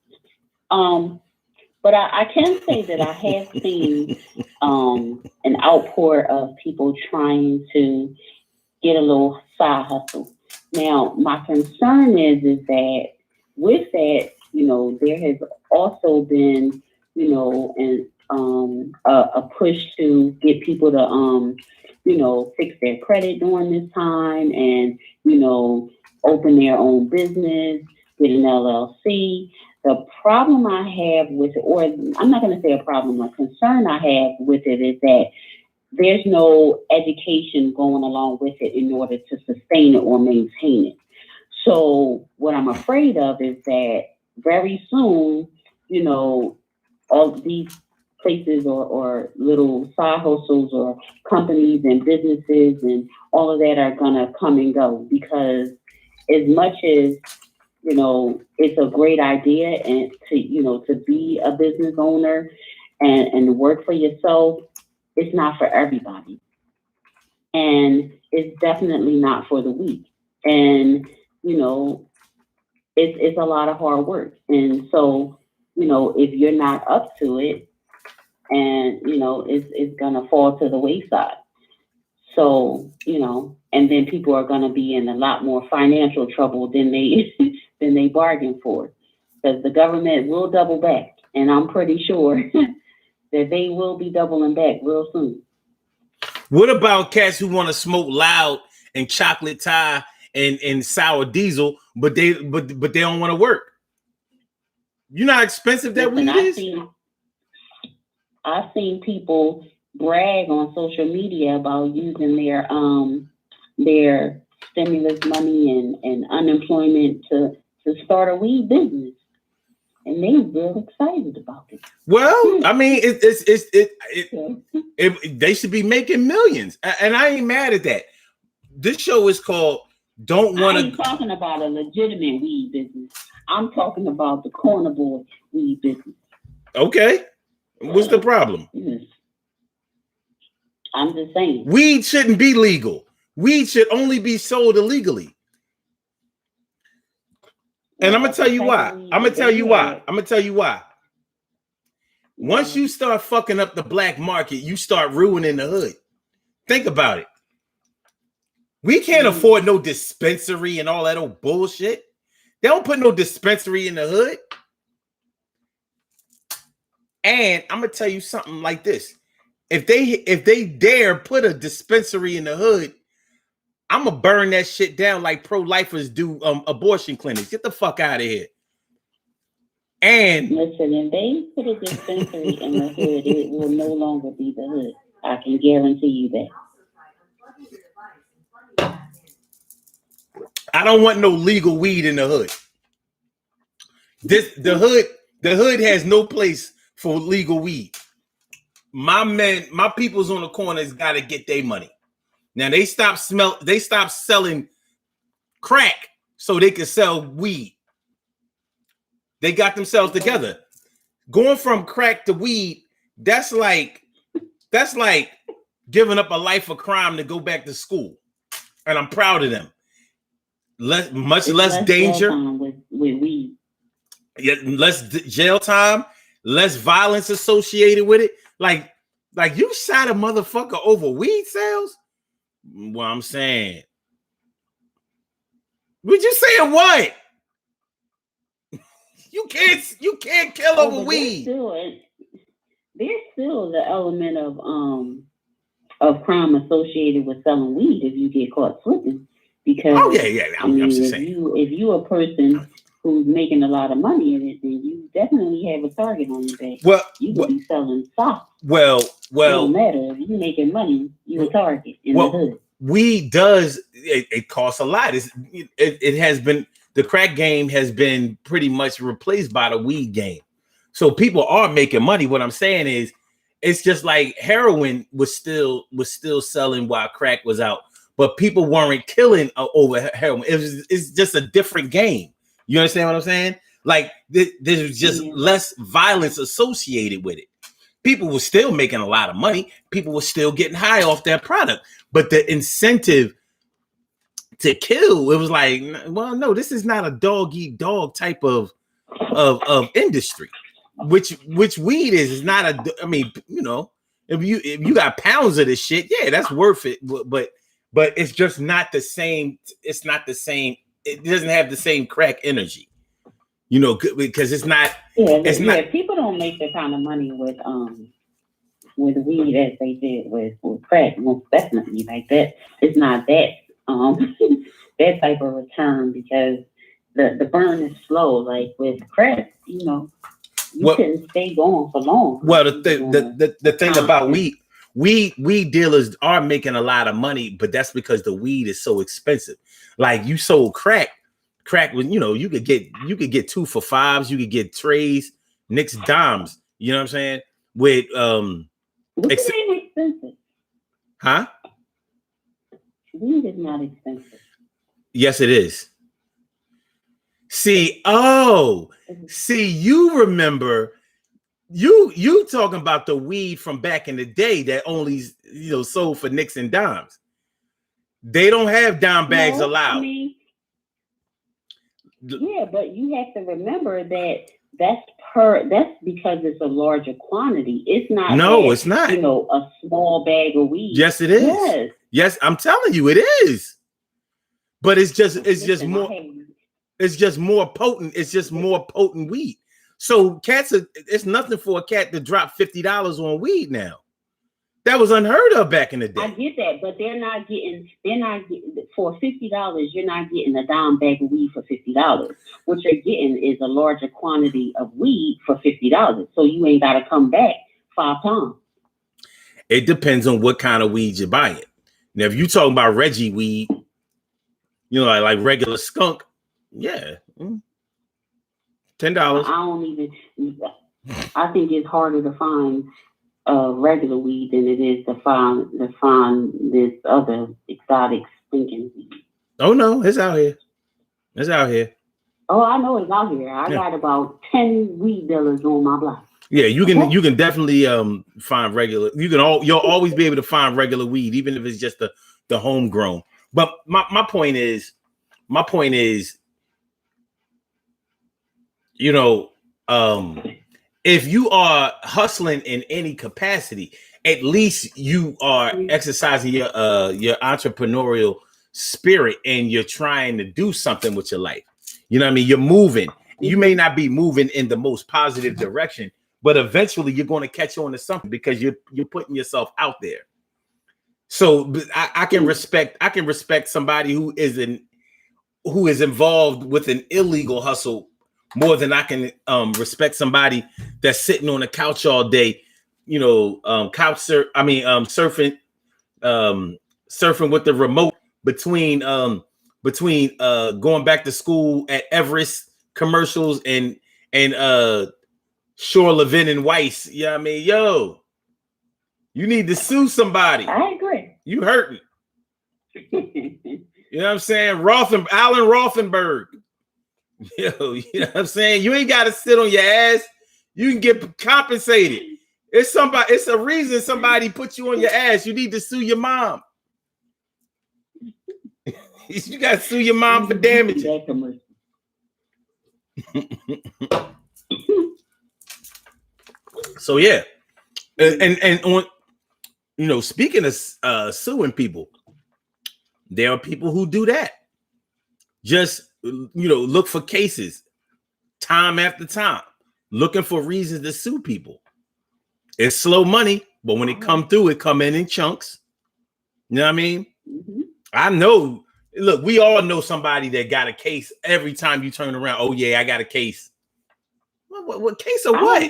But I can say that I have seen an outpour of people trying to get a little side hustle. Now, my concern is that with that, you know, there has also been, you know, a push to get people to, you know, fix their credit during this time and, you know, open their own business, get an LLC. The problem I have with it, or I'm not going to say a problem, a concern I have with it is that there's no education going along with it in order to sustain it or maintain it. So what I'm afraid of is that very soon, you know, all these places or little side hustles or companies and businesses and all of that are going to come and go, because as much as, you know, it's a great idea and to be a business owner and work for yourself, it's not for everybody. And it's definitely not for the weak. And, you know, it's a lot of hard work. And so, you know, if you're not up to it, and, you know, it's going to fall to the wayside. So, you know, and then people are going to be in a lot more financial trouble than they bargained for, because the government will double back. And I'm pretty sure that they will be doubling back real soon. What about cats who want to smoke loud and chocolate tie and sour diesel, but they don't want to work? You know how expensive that weed is? I've seen people brag on social media about using their stimulus money and unemployment to start a weed business. And they're real excited about it. Well, I mean, they should be making millions, and I ain't mad at that. This show is called "Don't Want to." I'm talking about a legitimate weed business. I'm talking about the corner boy weed business. Okay, what's the problem? Yes. I'm just saying. Weed shouldn't be legal. Weed should only be sold illegally. And I'm gonna tell you why. I'm gonna tell you why. Once you start fucking up the black market, you start ruining the hood. Think about it. We can't afford no dispensary and all that old bullshit. They don't put no dispensary in the hood. And I'm gonna tell you something like this. If they dare put a dispensary in the hood, I'm gonna burn that shit down like pro-lifers do abortion clinics. Get the fuck out of here. And listen, if they put a dispensary in the hood, it will no longer be the hood. I can guarantee you that. I don't want no legal weed in the hood. The hood has no place for legal weed. My people's on the corners got to get their money. Now they stopped selling crack so they could sell weed. They got themselves together. Going from crack to weed, that's like giving up a life of crime to go back to school. And I'm proud of them. Much less danger with weed. Yeah, less jail time, less violence associated with it. Like you shot a motherfucker over weed sales? Well, I'm saying. Would you saying what? You can't kill over weed. There's still the element of crime associated with selling weed if you get caught slipping. Because I'm just saying. If you a person who's making a lot of money in it, then you definitely have a target on your back. Well, you could be selling stocks. Well, it don't matter. If you're making money, you're a target in the hood. Weed does it costs a lot. It has been, the crack game has been pretty much replaced by the weed game. So people are making money. What I'm saying is, it's just like heroin was still selling while crack was out, but people weren't killing over heroin. It's just a different game. You understand what I'm saying? Like there's just less violence associated with it. People were still making a lot of money. People were still getting high off that product, but the incentive to kill, it was like, well, no, this is not a dog eat dog type of industry. Which weed is not a. I mean, you know, if you got pounds of this shit, yeah, that's worth it. But it's just not the same. It's not the same. It doesn't have the same crack energy, you know, because it's not. Not. People don't make the kind of money with weed as they did with crack. Most definitely, like that. It's not that that type of return because the burn is slow. Like with crack, you know. You couldn't stay going for long. Well, the thing about weed dealers are making a lot of money, but that's because the weed is so expensive. Like you sold crack with, you know, you could get 2 for $5s, you could get trays, nicks, dimes. You know what I'm saying? With weed ain't expensive. Huh? Weed is not expensive. Yes, it is. See, you remember you talking about the weed from back in the day that only, you know, sold for nicks and dimes. They don't have dime bags allowed. I mean, yeah, but you have to remember that's because it's a larger quantity. It's not. No, it's not. You know, a small bag of weed. Yes, it is. Yes, I'm telling you, it is. But it's just more. It's just more potent. It's just more potent weed. So it's nothing for a cat to drop $50 on weed now. That was unheard of back in the day. I get that, but they're not getting for $50. You're not getting a dime bag of weed for $50. What you're getting is a larger quantity of weed for $50. So you ain't got to come back 5 times. It depends on what kind of weed you're buying. Now, if you're talking about Reggie weed, like regular skunk, yeah, $10. I don't even. I think it's harder to find regular weed than it is to find this other exotic stinking weed. Oh no, it's out here. It's out here. Oh, I know it's out here. I got about 10 weed dealers on my block. Yeah, you can definitely find regular. You'll always be able to find regular weed, even if it's just the homegrown. But my point is, if you are hustling in any capacity, at least you are exercising your entrepreneurial spirit and you're trying to do something with your life. You know what I mean? You're moving. You may not be moving in the most positive direction, but eventually you're going to catch on to something because you're putting yourself out there. So I can respect somebody who is involved with an illegal hustle more than I can respect somebody that's sitting on the couch all day, surfing with the remote between going back to school at Everest commercials and Shore Levin and Weiss. Yeah, you know I mean, you need to sue somebody. I agree. You hurting. You know what I'm saying? Alan Rothenberg. You know what I'm saying? You ain't got to sit on your ass. You can get compensated. It's a reason somebody put you on your ass. You need to sue your mom. You got to sue your mom for damage. So yeah, and on speaking of suing people, there are people who do that. Just look for cases time after time, looking for reasons to sue people. It's slow money, but when it come through, it come in chunks. You know what I mean? Mm-hmm. I know. Look, we all know somebody that got a case every time you turn around. Oh yeah, I got a case. What case of what?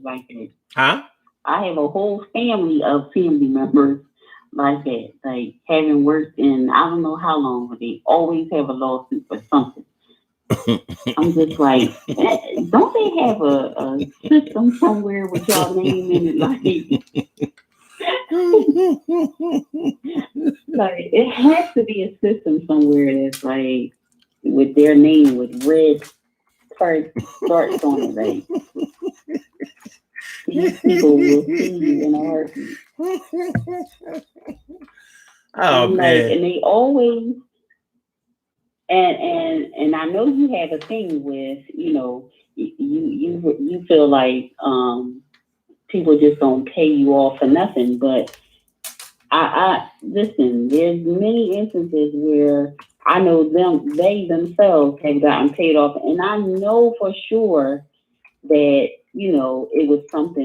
Like that. Huh? I have a whole family of family members like that, like having worked in I don't know how long, but they always have a lawsuit for something. I'm just like, don't they have a system somewhere with y'all name in it? Like it has to be a system somewhere that's like with their name with red starts on it. Like these people will see you in a heartbeat. Oh man! And they always and I know you have a thing with you feel like people just don't pay you off for nothing, but I listen. There's many instances where I know they themselves have gotten paid off, and I know for sure that it was some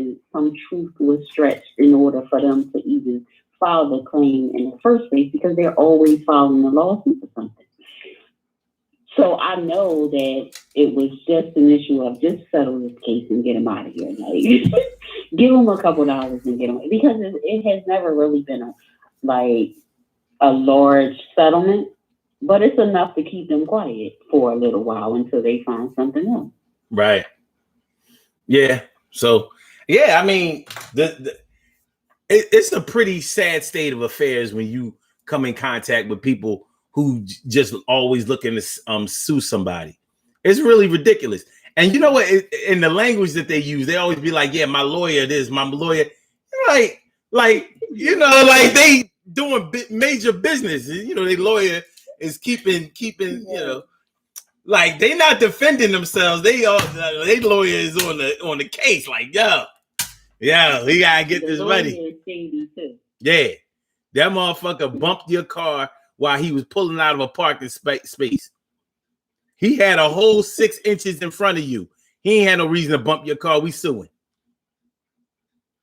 truth was stretched in order for them to even file the claim in the first place because they're always filing a lawsuit for something. So I know that it was just an issue of just settle this case and get them out of here. Like, give them a couple dollars and get them, because it has never really been a large settlement, but it's enough to keep them quiet for a little while until they find something else. Right. Yeah. So, yeah, I mean, it's a pretty sad state of affairs when you come in contact with people who just always looking to sue somebody. It's really ridiculous. And you know what? In the language that they use, they always be like, yeah, my lawyer this, my lawyer. Like they doing major business. Their lawyer is keeping, like they not defending themselves. They lawyer is on the case. Like, yo, we gotta get this money. Yeah, that motherfucker bumped your car while he was pulling out of a parking space. He had a whole 6 inches in front of you. He ain't had no reason to bump your car. We suing.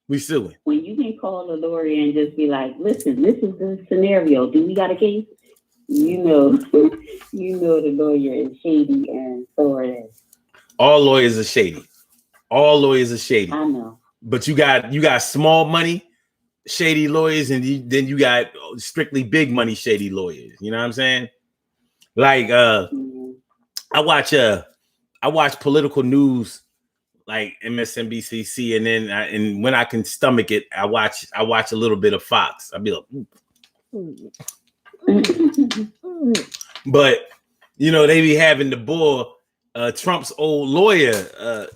When you can call a lawyer and just be like, listen, this is the scenario. Do we got a case? The lawyer is shady, and so are they. All lawyers are shady. I know. But you got small money. shady lawyers, and then you got strictly big money shady lawyers. You know what I'm saying? Like I watch political news like MSNBC, CNN, and when I can stomach it, I watch a little bit of Fox. I'll be like, but you know, they be having the bore Trump's old lawyer,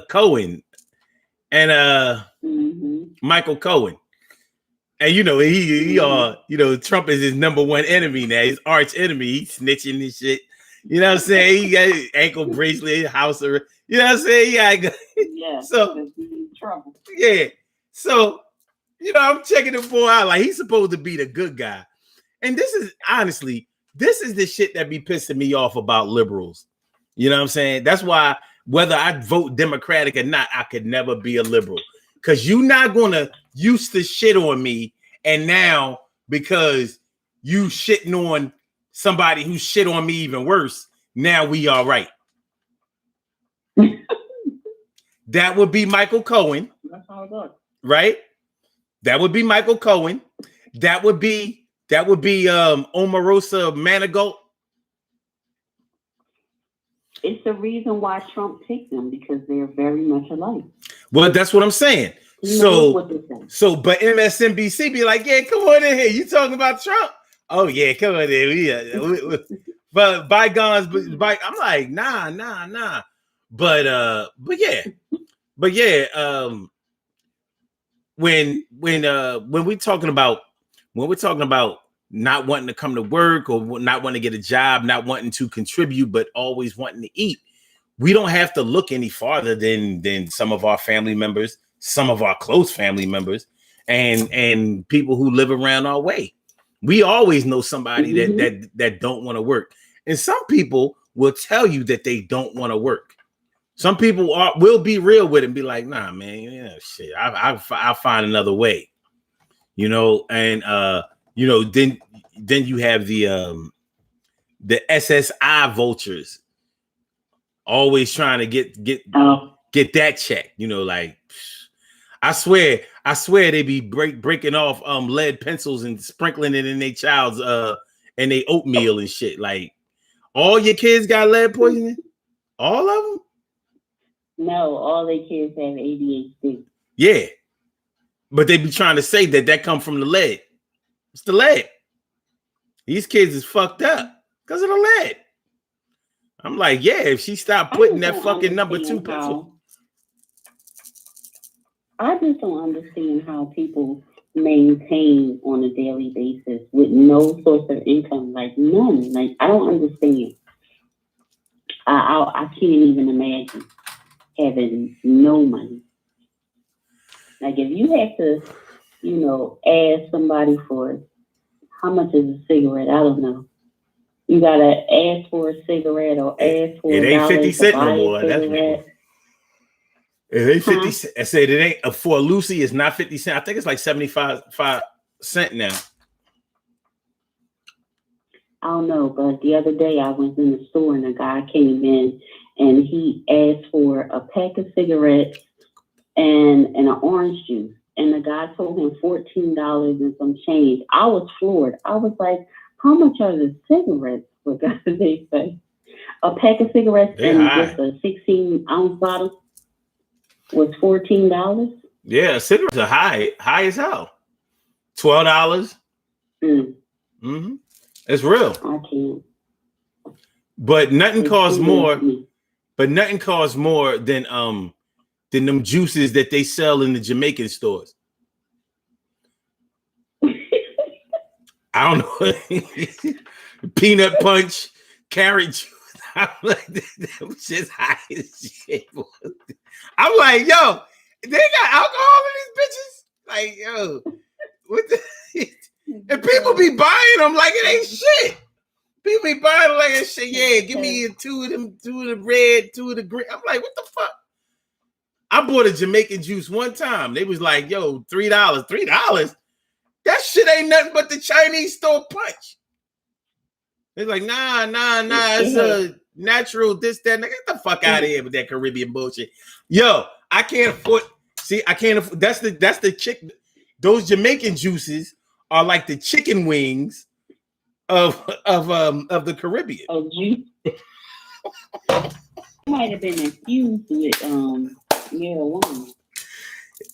Cohen, and Michael Cohen. And you know, he Trump is his number one enemy now, his arch enemy. He's snitching and shit. You know what I'm saying? He got ankle bracelet, house arrest. You know what I'm saying? Yeah. So trouble. Yeah. So, you know, I'm checking the boy out. Like, he's supposed to be the good guy. And this is the shit that be pissing me off about liberals. You know what I'm saying? That's why whether I vote Democratic or not, I could never be a liberal. Because you're not gonna use the shit on me, and now because you shitting on somebody who shit on me even worse, now we all right. That would be Michael Cohen. That's how it goes. Right? That would be Michael Cohen. That would be Omarosa Manigault. It's the reason why Trump picked them, because they're very much alike. Well, that's what I'm saying. So, but MSNBC be like, yeah, come on in here. You talking about Trump? Oh yeah, come on in. But bygones, I'm like, nah. But yeah. When we're talking about not wanting to come to work or not wanting to get a job, not wanting to contribute, but always wanting to eat, we don't have to look any farther than some of our family members, some of our close family members, and people who live around our way. We always know somebody that don't want to work, and some people will tell you that they don't want to work. Some people will be real with it and be like, nah, man, yeah, shit, I'll find another way, you know. And then you have the SSI vultures always trying to get that check, you know. Like, I swear they be breaking off lead pencils and sprinkling it in their child's and they oatmeal and shit. Like, all your kids got lead poisoning, all of them. No, all their kids have ADHD. Yeah, but they be trying to say that come from the lead. It's the lead. These kids is fucked up because of the lead. I'm like, yeah, if she stopped putting that fucking number 2 pencil. I just don't understand how people maintain on a daily basis with no source of income, like none. Like, I don't understand. I can't even imagine having no money. Like, if you have to, ask somebody for how much is a cigarette, I don't know. You gotta ask for a cigarette or ask for it ain't 50 cents no more. That's it ain't 50 cents. I said it ain't for a Lucy, it's not 50 cents. I think it's like 75 cents now. I don't know, but the other day I was in the store and a guy came in and he asked for a pack of cigarettes and an orange juice. And the guy told him $14 and some change. I was floored. I was like, how much are the cigarettes? For God's sake, a pack of cigarettes and just a 16-ounce bottle was $14. Yeah, cigarettes are high as hell. $12. Mm-hmm. It's real. I can't. But nothing costs more. But nothing costs more than them juices that they sell in the Jamaican stores. I don't know. Peanut punch, carrot juice. I'm like, that was just high as shit. I'm like, yo, they got alcohol in these bitches? Like, yo, what the? And people be buying them like it ain't shit. People be buying them like it's shit. Yeah, give me two of the red, 2 of the green. I'm like, what the fuck? I bought a Jamaican juice one time. They was like, yo, $3. $3? That shit ain't nothing but the Chinese store punch. They're like, nah, it's a natural this, that. Get the fuck out of here with that Caribbean bullshit. Yo, I can't afford. See, I can't afford. That's the chick. those Jamaican juices are like the chicken wings of the Caribbean. Oh, juice. Might have been infused with marijuana.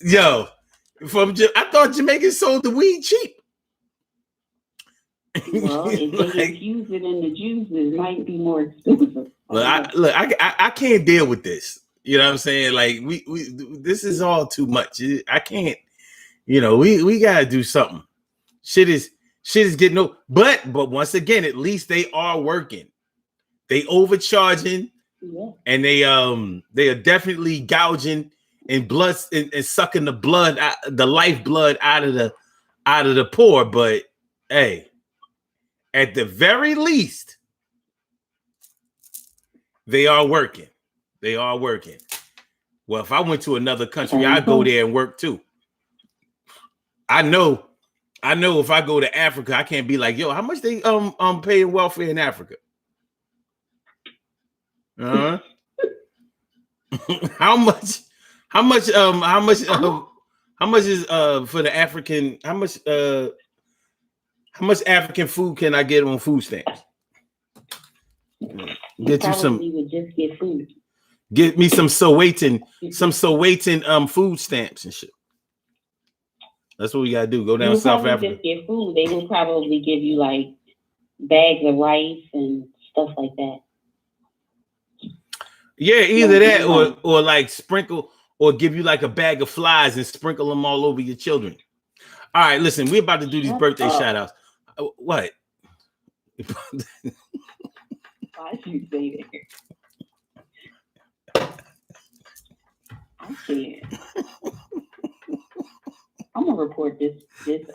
Yo, I thought Jamaicans sold the weed cheap. Well, if they infuse it in the juice, it might be more expensive. I can't deal with this. You know what I'm saying? Like we this is all too much. I can't. You know, we gotta do something. Shit is getting no. But once again, at least they are working. They overcharging, and they are definitely gouging and blood and sucking the blood, the lifeblood out of the poor. But hey, at the very least, they are working. They are working. Well, if I went to another country, I'd go there and work too. I know if I go to Africa, I can't be like, yo, how much they paying welfare in Africa? How much is for the African, how much African food can I get on food stamps? Get you some. Would just get food. Get me some Sowetan food stamps and shit. That's what we gotta do. Go down South Africa. Just get food. They will probably give you like bags of rice and stuff like that. Yeah, either that or like sprinkle or give you like a bag of flies and sprinkle them all over your children. All right, listen, we're about to do these birthday shout outs. What? Why you say that? I can't. I'm gonna report this. It's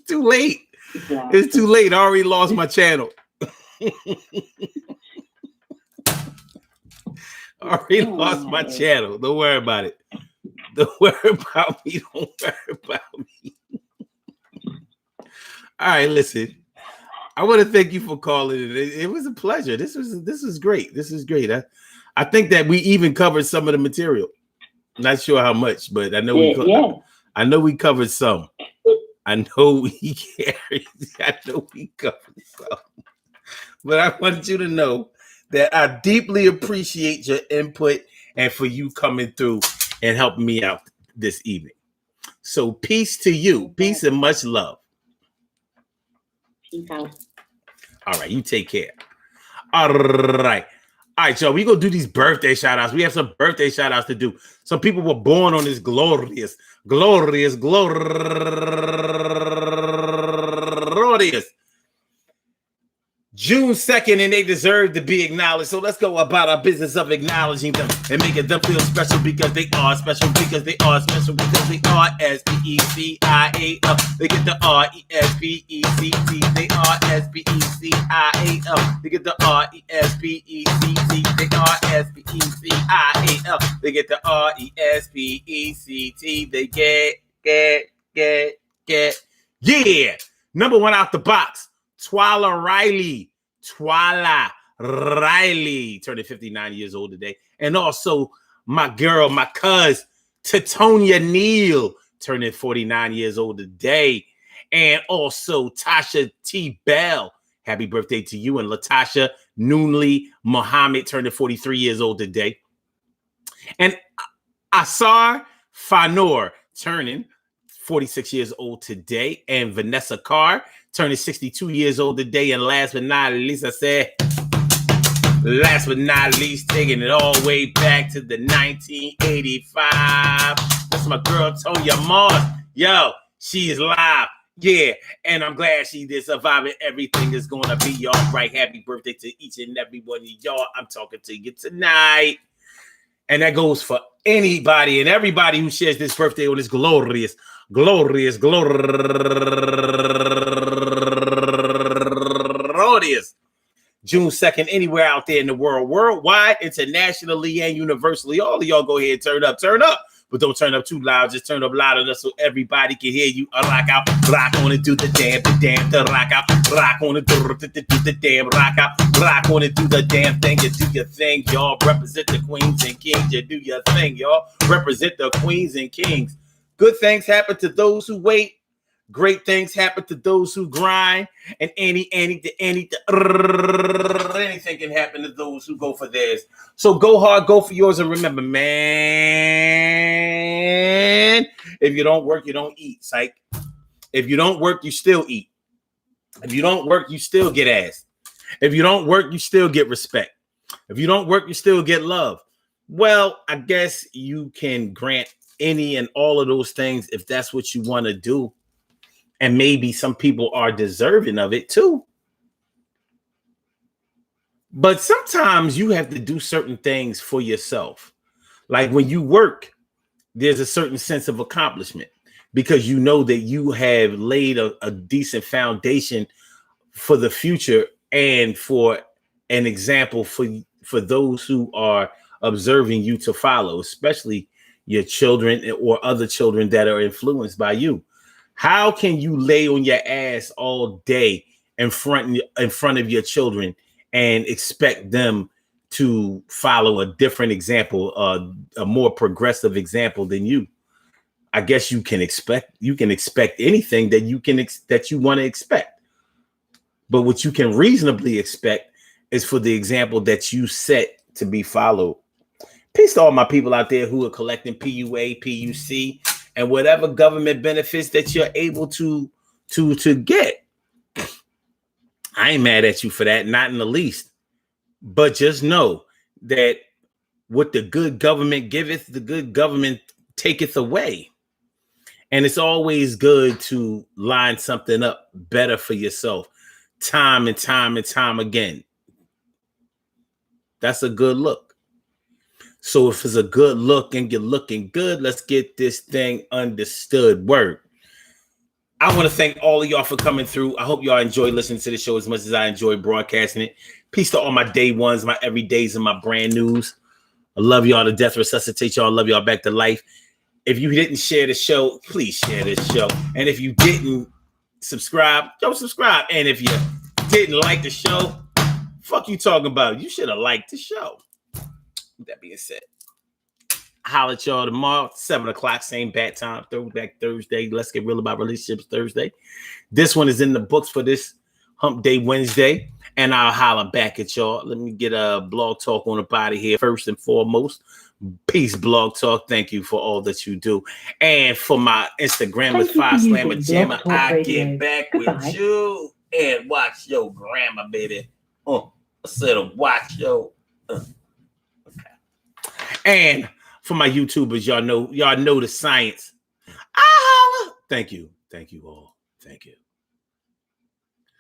too late. It's too late. I already lost my channel. Lost my channel. Don't worry about it. Don't worry about me. Don't worry about me. All right, listen. I want to thank you for calling. It was a pleasure. This was great. This is great. I think that we even covered some of the material. Not sure how much, but I know I know we covered some. I know we covered some. But I want you to know that I deeply appreciate your input and for you coming through and helping me out this evening. So peace to you. Peace and much love. Peace out. All right, you take care. All right, y'all. We're going to do these birthday shout-outs. We have some birthday shout-outs to do. Some people were born on this glorious June 2nd, and they deserve to be acknowledged. So let's go about our business of acknowledging them and making them feel special because they are special, because they are special, because they are S-P-E-C-I-A-L. They get the R-E-S-P-E-C-T. They are S-P-E-C-I-A-L. They get the R-E-S-P-E-C-T. They are S-P-E-C-I-A-L. They get the R-E-S-P-E-C-T. They get. Yeah. Number one out the box. Twala Riley, turning 59 years old today. And also my girl, my cousin, Tatonia Neal, turning 49 years old today. And also Tasha T. Bell. Happy birthday to you. And Latasha Noonley Muhammad, turning 43 years old today. And Asar Fanor, turning 46 years old today. And Vanessa Carr, turning 62 years old today. And last but not least, taking it all the way back to the 1985. That's my girl, Tonya Moss. Yo, she is live. Yeah, and I'm glad she did survive it. Everything is going to be all right. Happy birthday to each and every one of y'all. I'm talking to you tonight. And that goes for anybody and everybody who shares this birthday on this glorious June 2nd, anywhere out there in the world, worldwide, internationally, and universally. All of y'all go ahead and turn up. But don't turn up too loud. Just turn up loud enough so everybody can hear you. Rock out, rock on and do the damn, the rock out, rock on and do the damn, rock out, rock on and do the damn thing. You do your thing, y'all. Represent the queens and kings. You do your thing, y'all. Represent the queens and kings. Good things happen to those who wait. Great things happen to those who grind. And anything can happen to those who go for theirs. So go hard, go for yours. And remember, man, if you don't work, you don't eat, psych. If you don't work, you still eat. If you don't work, you still get ass. If you don't work, you still get respect. If you don't work, you still get love. Well, I guess you can grant any and all of those things if that's what you want to do. And maybe some people are deserving of it too. But sometimes you have to do certain things for yourself. Like when you work, there's a certain sense of accomplishment because you know that you have laid a decent foundation for the future and for an example for those who are observing you to follow, especially your children or other children that are influenced by you. How can you lay on your ass all day in front of your children and expect them to follow a different example, a more progressive example than you? I guess you can expect anything that you want to expect. But what you can reasonably expect is for the example that you set to be followed. Peace to all my people out there who are collecting PUA, PUC, and whatever government benefits that you're able to get. I ain't mad at you for that, not in the least. But just know that what the good government giveth, the good government taketh away. And it's always good to line something up better for yourself time and time and time again. That's a good look. So if it's a good look and you're looking good, let's get this thing understood. Word. I want to thank all of y'all for coming through. I hope y'all enjoy listening to the show as much as I enjoy broadcasting it. Peace to all my day ones, my everydays, and my brand news. I love y'all to death. Resuscitate y'all. Love y'all back to life. If you didn't share the show, please share this show. And if you didn't subscribe, don't subscribe. And if you didn't like the show, fuck you talking about. You should have liked the show. With that being said, holler at y'all tomorrow, 7 o'clock, same bat time, Throwback Thursday. Let's get real about relationships Thursday. This one is in the books for this Hump Day Wednesday, and I'll holler back at y'all. Let me get a blog talk on the body here first and foremost. Peace, Blog Talk. Thank you for all that you do. And for my Instagram with Five Slammer Jammer, I get back with you and watch your grandma, baby. I said watch your And for my YouTubers, y'all know the science. Thank you all. Thank you.